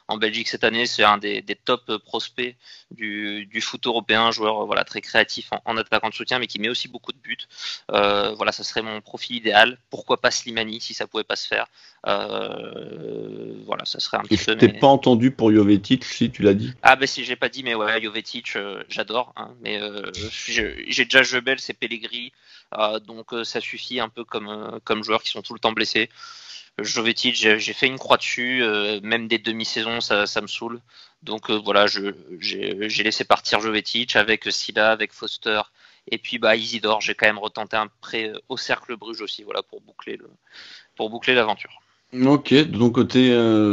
en Belgique cette année. C'est un des top prospects du foot européen, joueur très créatif en attaquant de soutien, mais qui met aussi beaucoup de buts. Ça serait mon profil idéal. Pourquoi pas Slimani, si ça pouvait pas se faire. Ça serait un petit peu... T'es pas entendu pour Jovetic, si tu l'as dit. Si j'ai pas dit, mais ouais, Jovetic, j'adore, hein, mais j'ai déjà Jebel, c'est Pellegrini, donc ça suffit un peu comme joueurs qui sont tout le temps blessés. Jovetic, j'ai fait une croix dessus, même des demi-saisons, ça me saoule. Donc j'ai laissé partir Jovetic avec Silla, avec Foster Et puis Isidore, j'ai quand même retenté un prêt au Cercle Bruges aussi, voilà, pour boucler l'aventure. Ok, de ton côté,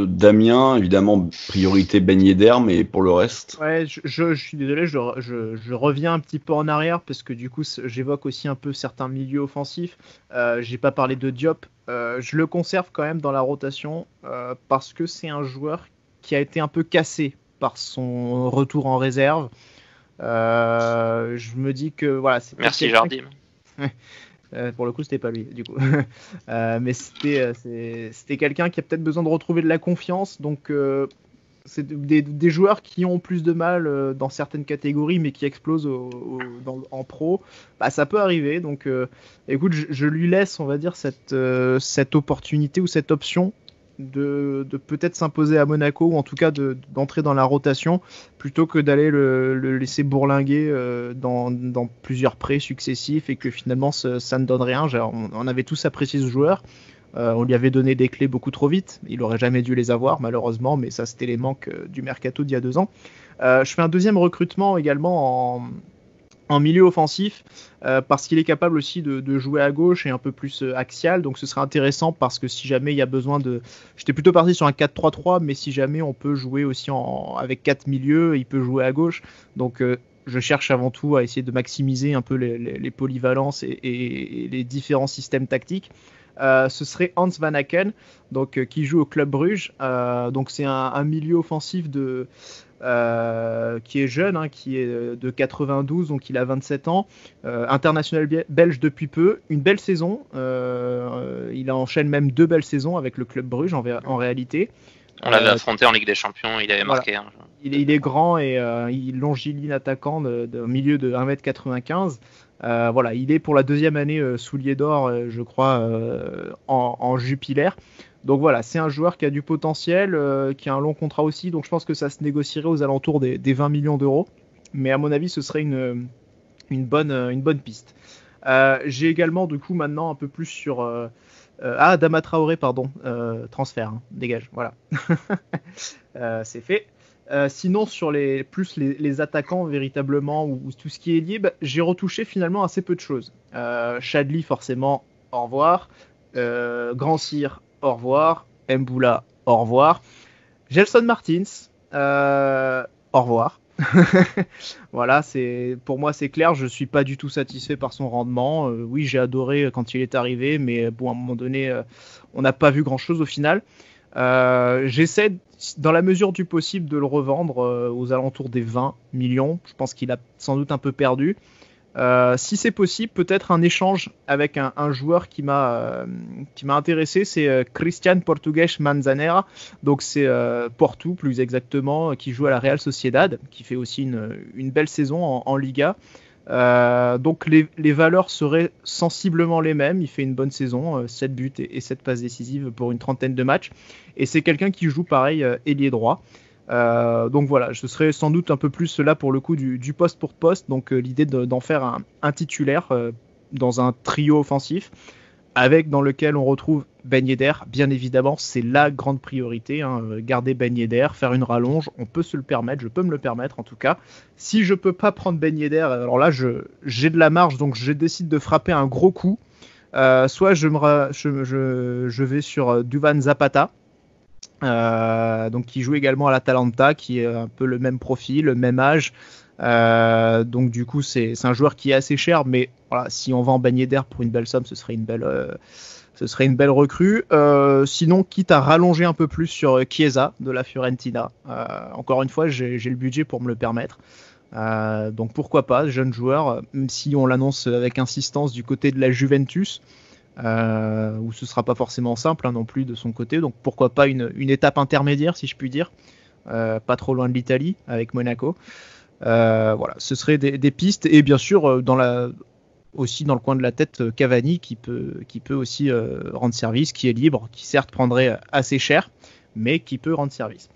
Damien, évidemment, priorité Ben Yedder, mais pour le reste. Ouais, je suis désolé, je reviens un petit peu en arrière parce que du coup, j'évoque aussi un peu certains milieux offensifs. J'ai pas parlé de Diop. Je le conserve quand même dans la rotation parce que c'est un joueur qui a été un peu cassé par son retour en réserve. Je me dis que voilà. Merci Jardim. Pour le coup, c'était pas lui, du coup. Mais c'était quelqu'un qui a peut-être besoin de retrouver de la confiance. Donc, c'est des joueurs qui ont plus de mal dans certaines catégories, mais qui explosent en pro. Ça peut arriver. Donc, écoute, je lui laisse, on va dire, cette opportunité ou cette option de peut-être s'imposer à Monaco, ou en tout cas d'entrer dans la rotation, plutôt que d'aller le laisser bourlinguer dans plusieurs prêts successifs et que finalement ça ne donne rien. On avait tous apprécié ce joueur, on lui avait donné des clés beaucoup trop vite, il aurait jamais dû les avoir malheureusement, mais ça c'était les manques du mercato d'il y a 2 ans. Je fais un deuxième recrutement également en milieu offensif, parce qu'il est capable aussi de jouer à gauche et un peu plus axial, donc ce serait intéressant parce que si jamais il y a besoin de... J'étais plutôt parti sur un 4-3-3, mais si jamais on peut jouer aussi avec 4 milieux, il peut jouer à gauche, donc je cherche avant tout à essayer de maximiser un peu les polyvalences et les différents systèmes tactiques. Ce serait Hans Van Aken, donc, qui joue au Club Bruges, donc c'est un milieu offensif qui est jeune, qui est de 92, donc il a 27 ans, international belge depuis peu, une belle saison, il enchaîne même 2 belles saisons avec le Club Bruges en réalité. On l'avait affronté en Ligue des Champions, il avait marqué. Voilà. Il est grand et il longiligne attaquant de milieu de 1m95. Voilà, il est pour la 2e année soulier d'or, je crois, en Jupiler. Donc voilà, c'est un joueur qui a du potentiel, qui a un long contrat aussi, donc je pense que ça se négocierait aux alentours des 20 millions d'euros. Mais à mon avis, ce serait une bonne piste. J'ai également, du coup, maintenant un peu plus sur... Adama Traoré, pardon, transfert, dégage, voilà. C'est fait. Sinon, sur les attaquants véritablement, ou tout ce qui est libre, j'ai retouché finalement assez peu de choses. Chadli, forcément, au revoir. Grand Cyr, au revoir. Mboula, au revoir. Gelson Martins, au revoir. Voilà, pour moi c'est clair, je suis pas du tout satisfait par son rendement. Oui, j'ai adoré quand il est arrivé, mais bon, à un moment donné, on n'a pas vu grand chose au final. J'essaie, dans la mesure du possible, de le revendre aux alentours des 20 millions. Je pense qu'il a sans doute un peu perdu. Si c'est possible, peut-être un échange avec un joueur qui m'a intéressé, c'est Christian Portugues Manzanera. Donc c'est Porto plus exactement, qui joue à la Real Sociedad, qui fait aussi une belle saison en Liga. Donc les valeurs seraient sensiblement les mêmes. Il fait une bonne saison, 7 buts et 7 passes décisives pour une 30aine de matchs. Et c'est quelqu'un qui joue pareil ailier droit. Donc voilà, je serais sans doute un peu plus là pour le coup du poste pour poste, donc l'idée d'en faire un titulaire dans un trio offensif, avec dans lequel on retrouve Ben Yedder, bien évidemment, c'est la grande priorité, garder Ben Yedder, faire une rallonge, on peut se le permettre, je peux me le permettre en tout cas. Si je peux pas prendre Ben Yedder, alors là j'ai de la marge, donc je décide de frapper un gros coup, soit je vais sur Duvan Zapata, donc qui joue également à l'Atalanta, qui est un peu le même profil, le même âge, donc du coup c'est un joueur qui est assez cher, mais voilà, si on vend Ben Yedder pour une belle somme, ce serait une belle recrue. Sinon, quitte à rallonger un peu plus sur Chiesa de la Fiorentina, encore une fois j'ai le budget pour me le permettre, donc pourquoi pas, jeune joueur, même si on l'annonce avec insistance du côté de la Juventus, où ce sera pas forcément simple non plus de son côté, donc pourquoi pas une étape intermédiaire si je puis dire, pas trop loin de l'Italie avec Monaco. Voilà, ce serait des pistes, et bien sûr aussi dans le coin de la tête Cavani qui peut aussi rendre service, qui est libre, qui certes prendrait assez cher, mais qui peut rendre service.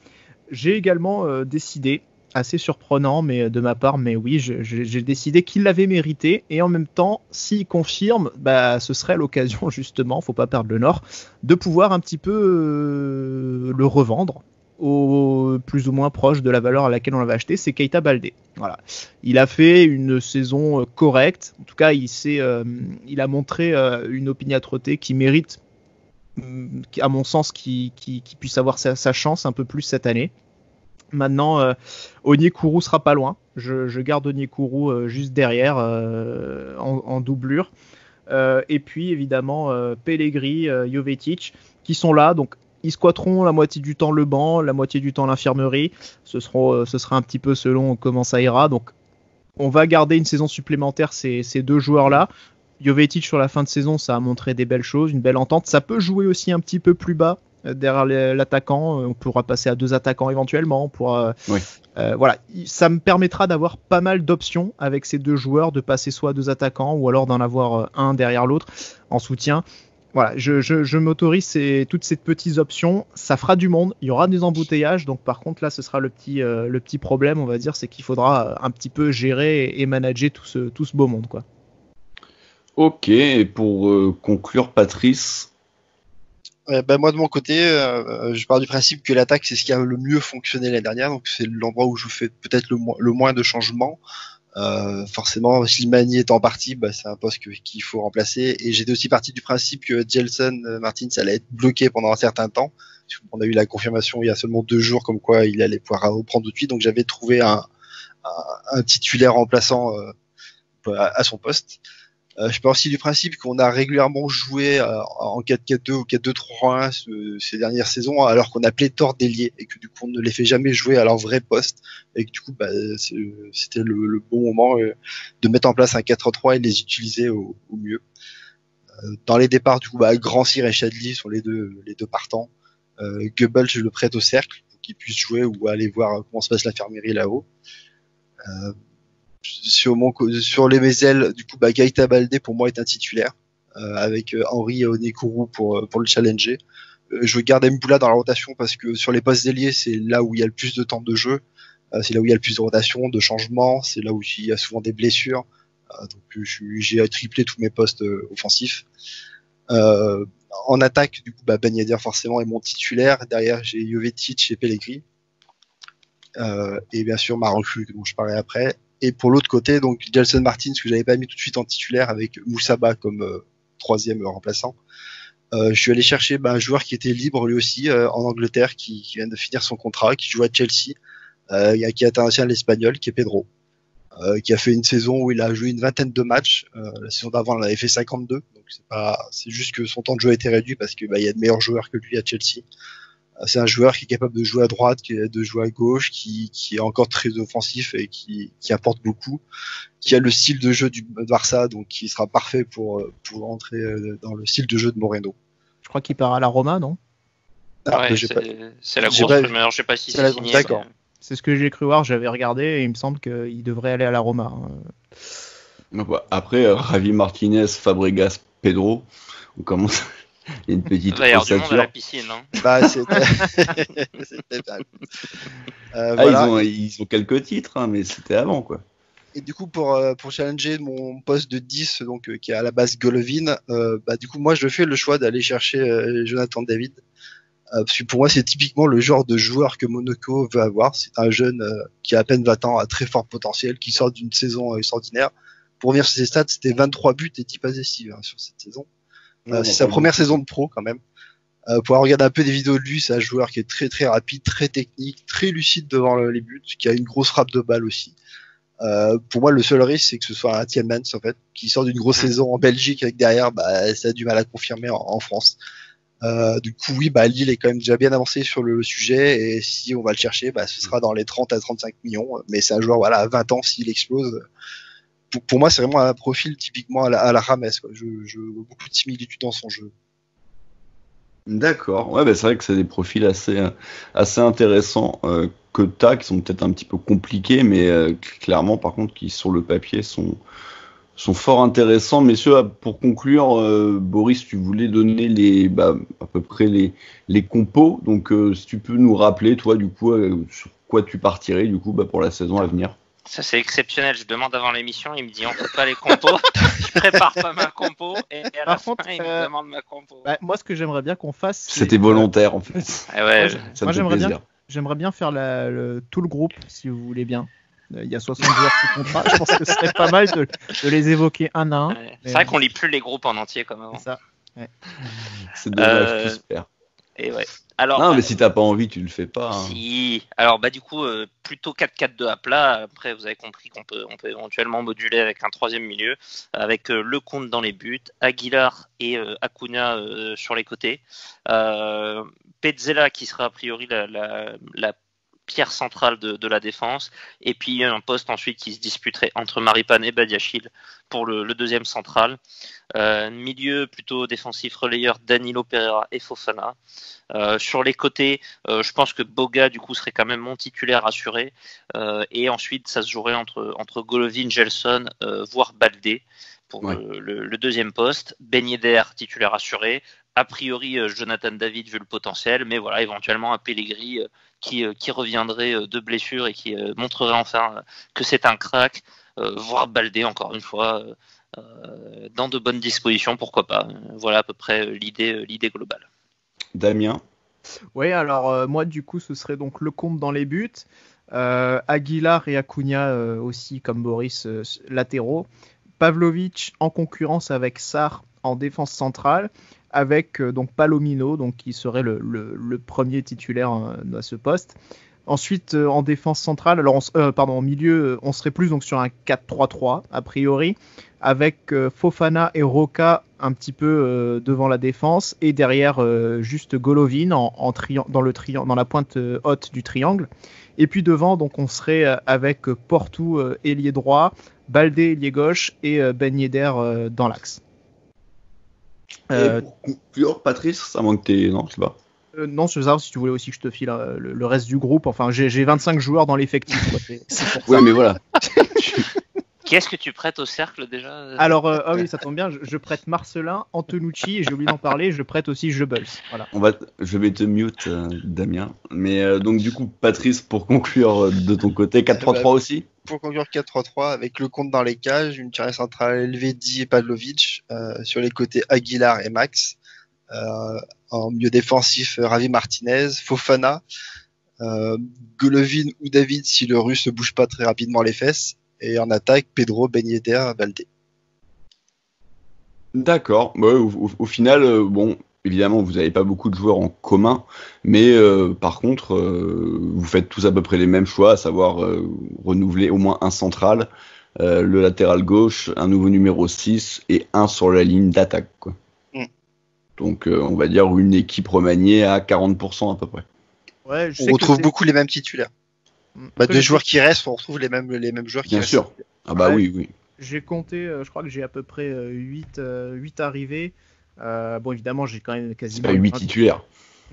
J'ai également décidé, assez surprenant mais de ma part, mais oui, j'ai décidé qu'il l'avait mérité, et en même temps, s'il confirme, ce serait l'occasion justement, faut pas perdre le nord, de pouvoir un petit peu le revendre au plus ou moins proche de la valeur à laquelle on l'avait acheté, c'est Keita Baldé. Voilà. Il a fait une saison correcte. En tout cas, il a montré une opiniâtreté qui mérite, à mon sens, qui puisse avoir sa chance un peu plus cette année. Maintenant, Onyekuru sera pas loin. Je garde Onyekuru juste derrière en doublure. Et puis évidemment Pellegrini, Jovetic qui sont là, donc ils squatteront la moitié du temps le banc, la moitié du temps l'infirmerie. Ce sera un petit peu selon comment ça ira. Donc on va garder une saison supplémentaire ces deux joueurs-là. Jovetic sur la fin de saison, ça a montré des belles choses, une belle entente. Ça peut jouer aussi un petit peu plus bas derrière l'attaquant. On pourra passer à 2 attaquants éventuellement. Oui. Voilà, ça me permettra d'avoir pas mal d'options avec ces 2 joueurs, de passer soit à 2 attaquants ou alors d'en avoir un derrière l'autre en soutien. Voilà, je m'autorise toutes ces petites options. Ça fera du monde, il y aura des embouteillages. Donc par contre là, ce sera le petit problème, on va dire, c'est qu'il faudra un petit peu gérer et manager tout ce beau monde, quoi. Ok, et pour conclure, Patrice. Moi de mon côté, je pars du principe que l'attaque c'est ce qui a le mieux fonctionné l'année dernière, donc c'est l'endroit où je fais peut-être le moins de changements. Forcément, Slimani étant parti, c'est un poste qu'il faut remplacer. Et j'étais aussi parti du principe que Gelson Martins allait être bloqué pendant un certain temps. On a eu la confirmation il y a seulement 2 jours comme quoi il allait pouvoir reprendre tout de suite. Donc j'avais trouvé un titulaire remplaçant à son poste. Je pars aussi du principe qu'on a régulièrement joué en 4-4-2 ou 4-2-3-1 ces dernières saisons, alors qu'on a pléthore d'ailiers et que du coup on ne les fait jamais jouer à leur vrai poste, et que du coup c'était le bon moment de mettre en place un 4-3 et de les utiliser au mieux. Dans les départs, du coup, Grand Cyr et Chadli sont les deux partants. Goebbels, je le prête au cercle pour qu'il puisse jouer ou aller voir comment se passe l'infirmerie là-haut. Sur les ailes, du coup, Keita Baldé pour moi est un titulaire, avec Henry et Onyekuru pour le challenger. Je garde Mboula dans la rotation parce que sur les postes d'ailier, c'est là où il y a le plus de temps de jeu, c'est là où il y a le plus de rotation, de changement, c'est là où il y a souvent des blessures. Donc j'ai triplé tous mes postes offensifs. En attaque, du coup, Ben Yedder forcément est mon titulaire. Derrière, j'ai Jovetic et Pellegrini. Et bien sûr ma recrue dont je parlais après. Et pour l'autre côté, donc Gelson Martins que j'avais pas mis tout de suite en titulaire avec Moussaba comme 3e remplaçant. Je suis allé chercher un joueur qui était libre lui aussi en Angleterre, qui vient de finir son contrat, qui joue à Chelsea, qui est international espagnol, qui est Pedro, qui a fait une saison où il a joué une 20aine de matchs. La saison d'avant, il avait fait 52. Donc c'est juste que son temps de jeu a été réduit parce que il y a de meilleurs joueurs que lui à Chelsea. C'est un joueur qui est capable de jouer à droite, de jouer à gauche, qui est encore très offensif et qui apporte beaucoup, qui a le style de jeu du Barça, donc qui sera parfait pour entrer dans le style de jeu de Moreno. Je crois qu'il part à la Roma, non? Ouais, c'est la grosse rumeur, je sais pas si c'est signé. D'accord. C'est ce que j'ai cru voir, j'avais regardé et il me semble qu'il devrait aller à la Roma. Après, Javi Martinez, Fabregas, Pedro, on commence... Il y a une petite ossature. La piscine, hein. C'était voilà. Ils ont quelques titres, mais c'était avant, quoi. Et du coup, pour challenger mon poste de 10, donc qui est à la base Golovin, du coup, moi, je fais le choix d'aller chercher Jonathan David. Parce que pour moi, c'est typiquement le genre de joueur que Monaco veut avoir. C'est un jeune qui a à peine 20 ans, à très fort potentiel, qui sort d'une saison extraordinaire. Pour revenir sur ses stats, c'était 23 buts et 10 passes décisives sur cette saison. C'est sa première saison de pro quand même. Pour regarder un peu des vidéos de lui, c'est un joueur qui est très très rapide, très technique, très lucide devant les buts, qui a une grosse frappe de balle aussi. Pour moi, le seul risque, c'est que ce soit un Tielemans en fait, qui sort d'une grosse saison en Belgique avec derrière, ça a du mal à confirmer en France. Du coup, oui, Lille est quand même déjà bien avancé sur le sujet et si on va le chercher, ce sera dans les 30 à 35 millions. Mais c'est un joueur, à 20 ans, s'il explose. Pour moi, c'est vraiment un profil typiquement à la Rames, quoi. Je vois beaucoup de similitudes dans son jeu. D'accord. Ouais, c'est vrai que c'est des profils assez intéressants que t'as, qui sont peut-être un petit peu compliqués, mais clairement, par contre, qui sur le papier sont fort intéressants. Messieurs, pour conclure, Boris, tu voulais donner à peu près les compos. Donc, si tu peux nous rappeler, toi, du coup, sur quoi tu partirais, du coup, pour la saison à venir. Ça, c'est exceptionnel. Je demande avant l'émission, il me dit on fait pas les compos. Je prépare pas ma compo et à la fin, il me demande ma compo. Moi, ce que j'aimerais bien qu'on fasse, c'était volontaire en fait. Ouais, ça me fait plaisir. j'aimerais bien faire tout le groupe, si vous voulez bien. Il y a 60 joueurs sous contrat. Je pense que ce serait pas mal de les évoquer un à un. Ouais. C'est vrai qu'on lit plus les groupes en entier comme avant. C'est ça. C'est dommage, tout se perd. Et ouais. Alors, Non, mais si t'as pas envie, tu le fais pas. Hein. Si. Alors, du coup, plutôt 4-4-2 à plat. Après, vous avez compris qu'on peut éventuellement moduler avec un troisième milieu, avec Lecomte dans les buts, Aguilar et Acuna sur les côtés. Petzela qui sera a priori la pierre centrale de la défense, et puis un poste ensuite qui se disputerait entre Maripane et Badiachil pour le deuxième central. Milieu plutôt défensif relayeur, Danilo Pereira et Fofana. Sur les côtés, je pense que Boga du coup serait quand même mon titulaire assuré, et ensuite ça se jouerait entre Golovin, Gelson, voire Baldé pour le deuxième poste. Ben Yedder titulaire assuré, a priori Jonathan David vu le potentiel, mais voilà, éventuellement un Pellegrini qui reviendrait de blessure et qui montrerait enfin que c'est un crack, voire Baldé encore une fois dans de bonnes dispositions, pourquoi pas. Voilà à peu près l'idée globale. Damien? Oui, alors moi du coup ce serait donc Lecomte dans les buts, Aguilar et Acuna aussi comme Boris latéraux, Pavlovic en concurrence avec Sarr en défense centrale, avec donc Palomino, donc qui serait le premier titulaire à ce poste. Ensuite en défense centrale, alors en milieu, on serait plus donc sur un 4-3-3 a priori, avec Fofana et Roca un petit peu devant la défense, et derrière juste Golovin dans la pointe haute du triangle. Et puis devant, donc on serait avec Portou ailier droit, Baldé ailier gauche et Ben Yedder dans l'axe. Et pour conclure, Patrice, ça manque Non, je sais pas. Non, je veux savoir si tu voulais aussi que je te file le reste du groupe. Enfin, j'ai 25 joueurs dans l'effectif. C'est pour ça. Ouais, mais voilà. Qui est-ce que tu prêtes au cercle déjà? Alors, oui, ça tombe bien. Je prête Marcelin, Antonucci, et j'ai oublié d'en parler. Je prête aussi Goebbels. Voilà. Je vais te mute, Damien. Mais donc, du coup, Patrice, pour conclure de ton côté, 4-3-3 aussi? Pour conclure 4-3-3, avec Lecomte dans les cages, une charnière centrale Elvedi et Pavlovic, sur les côtés Aguilar et Max, en milieu défensif Ravi Martinez, Fofana, Golovin ou David si le russe ne bouge pas très rapidement les fesses, et en attaque Pedro, Ben Yedder, Baldé. D'accord. Ouais, au final, bon, évidemment, vous n'avez pas beaucoup de joueurs en commun, mais par contre, vous faites tous à peu près les mêmes choix, à savoir renouveler au moins un central, le latéral gauche, un nouveau numéro 6 et un sur la ligne d'attaque, quoi. Donc, on va dire une équipe remaniée à 40% à peu près. Ouais, on retrouve beaucoup les mêmes titulaires. Deux joueurs qui restent, on retrouve les mêmes joueurs qui restent. Bien sûr. Ah bah ouais, oui. J'ai compté, je crois que j'ai à peu près 8 arrivées. Bon, évidemment, j'ai quand même quasiment... C'est pas 8 titulaires.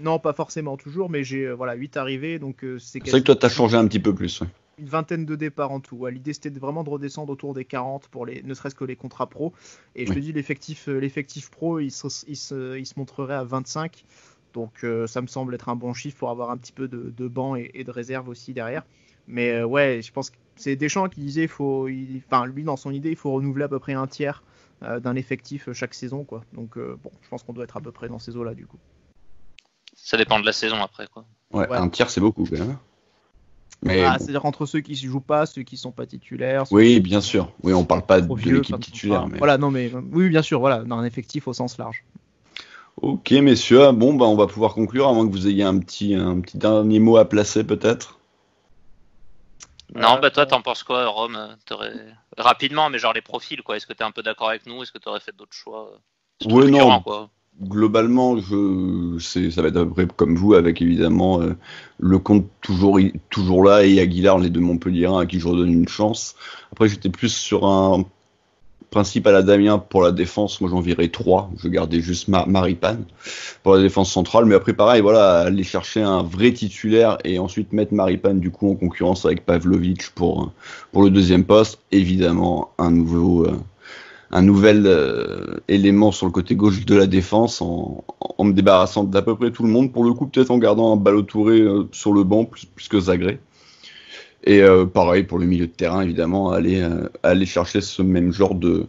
Non, pas forcément toujours, mais j'ai 8 arrivées. Donc, c'est vrai que toi, t'as changé un petit peu plus. Ouais. Une vingtaine de départs en tout. Ouais, l'idée, c'était vraiment de redescendre autour des 40 pour ne serait-ce que les contrats pro. Et je te dis, l'effectif pro, il se montrerait à 25. Donc, ça me semble être un bon chiffre pour avoir un petit peu de banc et de réserve aussi derrière. Mais ouais, je pense que c'est Deschamps qui disait, lui, dans son idée, il faut renouveler à peu près un tiers d'un effectif chaque saison, quoi. Donc, bon, je pense qu'on doit être à peu près dans ces eaux-là, du coup. Ça dépend de la saison après, quoi. Ouais. Un tiers, c'est beaucoup, quand même. Mais bon. C'est-à-dire entre ceux qui ne jouent pas, ceux qui sont pas titulaires. Oui, bien sûr. Oui, on parle pas de l'équipe titulaire. Mais... Voilà, non, mais oui, bien sûr, voilà, dans un effectif au sens large. Ok, messieurs. Bon, on va pouvoir conclure, à moins que vous ayez un petit dernier mot à placer, peut-être. Non, toi, t'en penses quoi, Rome? Rapidement, mais genre les profils, quoi. Est-ce que t'es un peu d'accord avec nous? Est-ce que t'aurais fait d'autres choix? Oui, non. Quoi. Globalement, ça va être à peu près comme vous, avec évidemment Lecomte toujours là et Aguilar, les deux Montpelliérains à qui je redonne une chance. Après, j'étais plus sur un principe à la Damien pour la défense. Moi, j'en virais 3. Je gardais juste Maripane pour la défense centrale. Mais après, pareil, voilà, aller chercher un vrai titulaire et ensuite mettre Maripane du coup en concurrence avec Pavlovic pour le deuxième poste. Évidemment, un nouvel élément sur le côté gauche de la défense en me débarrassant d'à peu près tout le monde. Pour le coup, peut-être en gardant un Ballo-Touré sur le banc plus que Zagré. Et pareil pour le milieu de terrain, évidemment, aller chercher ce même genre de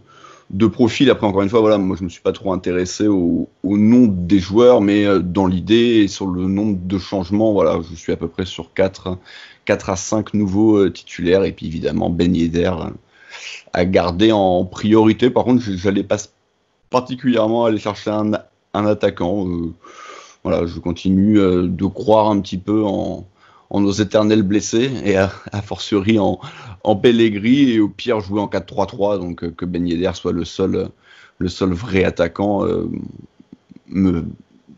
de profil. Après, encore une fois, voilà, moi je me suis pas trop intéressé au nom des joueurs, mais dans l'idée et sur le nombre de changements, voilà, je suis à peu près sur 4 à 5 nouveaux titulaires, et puis évidemment Ben Yedder à garder en priorité. Par contre, j'allais pas particulièrement aller chercher un attaquant. Voilà, je continue de croire un petit peu en nos éternels blessés, et à fortiori en Pellegrini, et au pire jouer en 4-3-3, donc que Ben Yedder soit le seul vrai attaquant me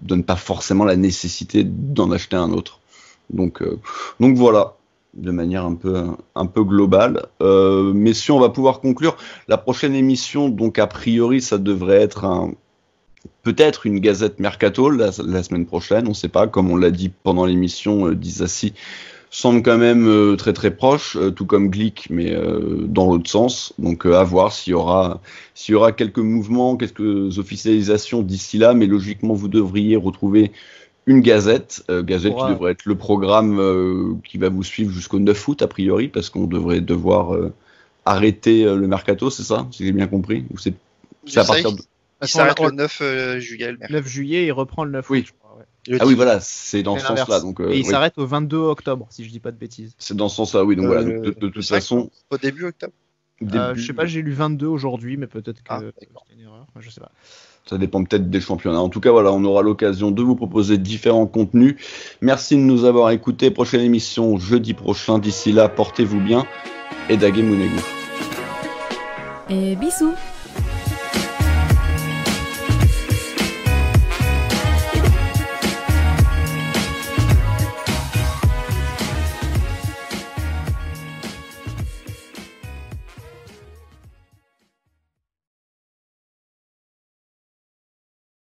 donne pas forcément la nécessité d'en acheter un autre. Donc voilà, de manière un peu globale. Messieurs, on va pouvoir conclure. La prochaine émission, donc a priori, ça devrait être peut-être une gazette mercato la semaine prochaine, on ne sait pas, comme on l'a dit pendant l'émission, Disasi semble quand même très très proche, tout comme Glick, mais dans l'autre sens. Donc à voir s'il y aura quelques mouvements, quelques officialisations d'ici là, mais logiquement vous devriez retrouver une gazette qui devrait être le programme qui va vous suivre jusqu'au 9 août a priori, parce qu'on devrait devoir arrêter le mercato, c'est ça, si j'ai bien compris, ou c'est à partir de... Il s'arrête le 9 juillet. Le 9 juillet, il reprend le 9 août, je crois. Ouais. Oui, voilà, c'est dans ce sens-là. Donc, et il s'arrête au 22 octobre, si je dis pas de bêtises. C'est dans ce sens-là, oui. Donc voilà, de toute façon. Au début octobre. Je sais pas, j'ai lu 22 aujourd'hui, mais peut-être que c'est une erreur. Je sais pas. Ça dépend peut-être des championnats. En tout cas, voilà, on aura l'occasion de vous proposer différents contenus. Merci de nous avoir écoutés. Prochaine émission jeudi prochain. D'ici là, portez-vous bien et Dage Mounegou. Et bisous.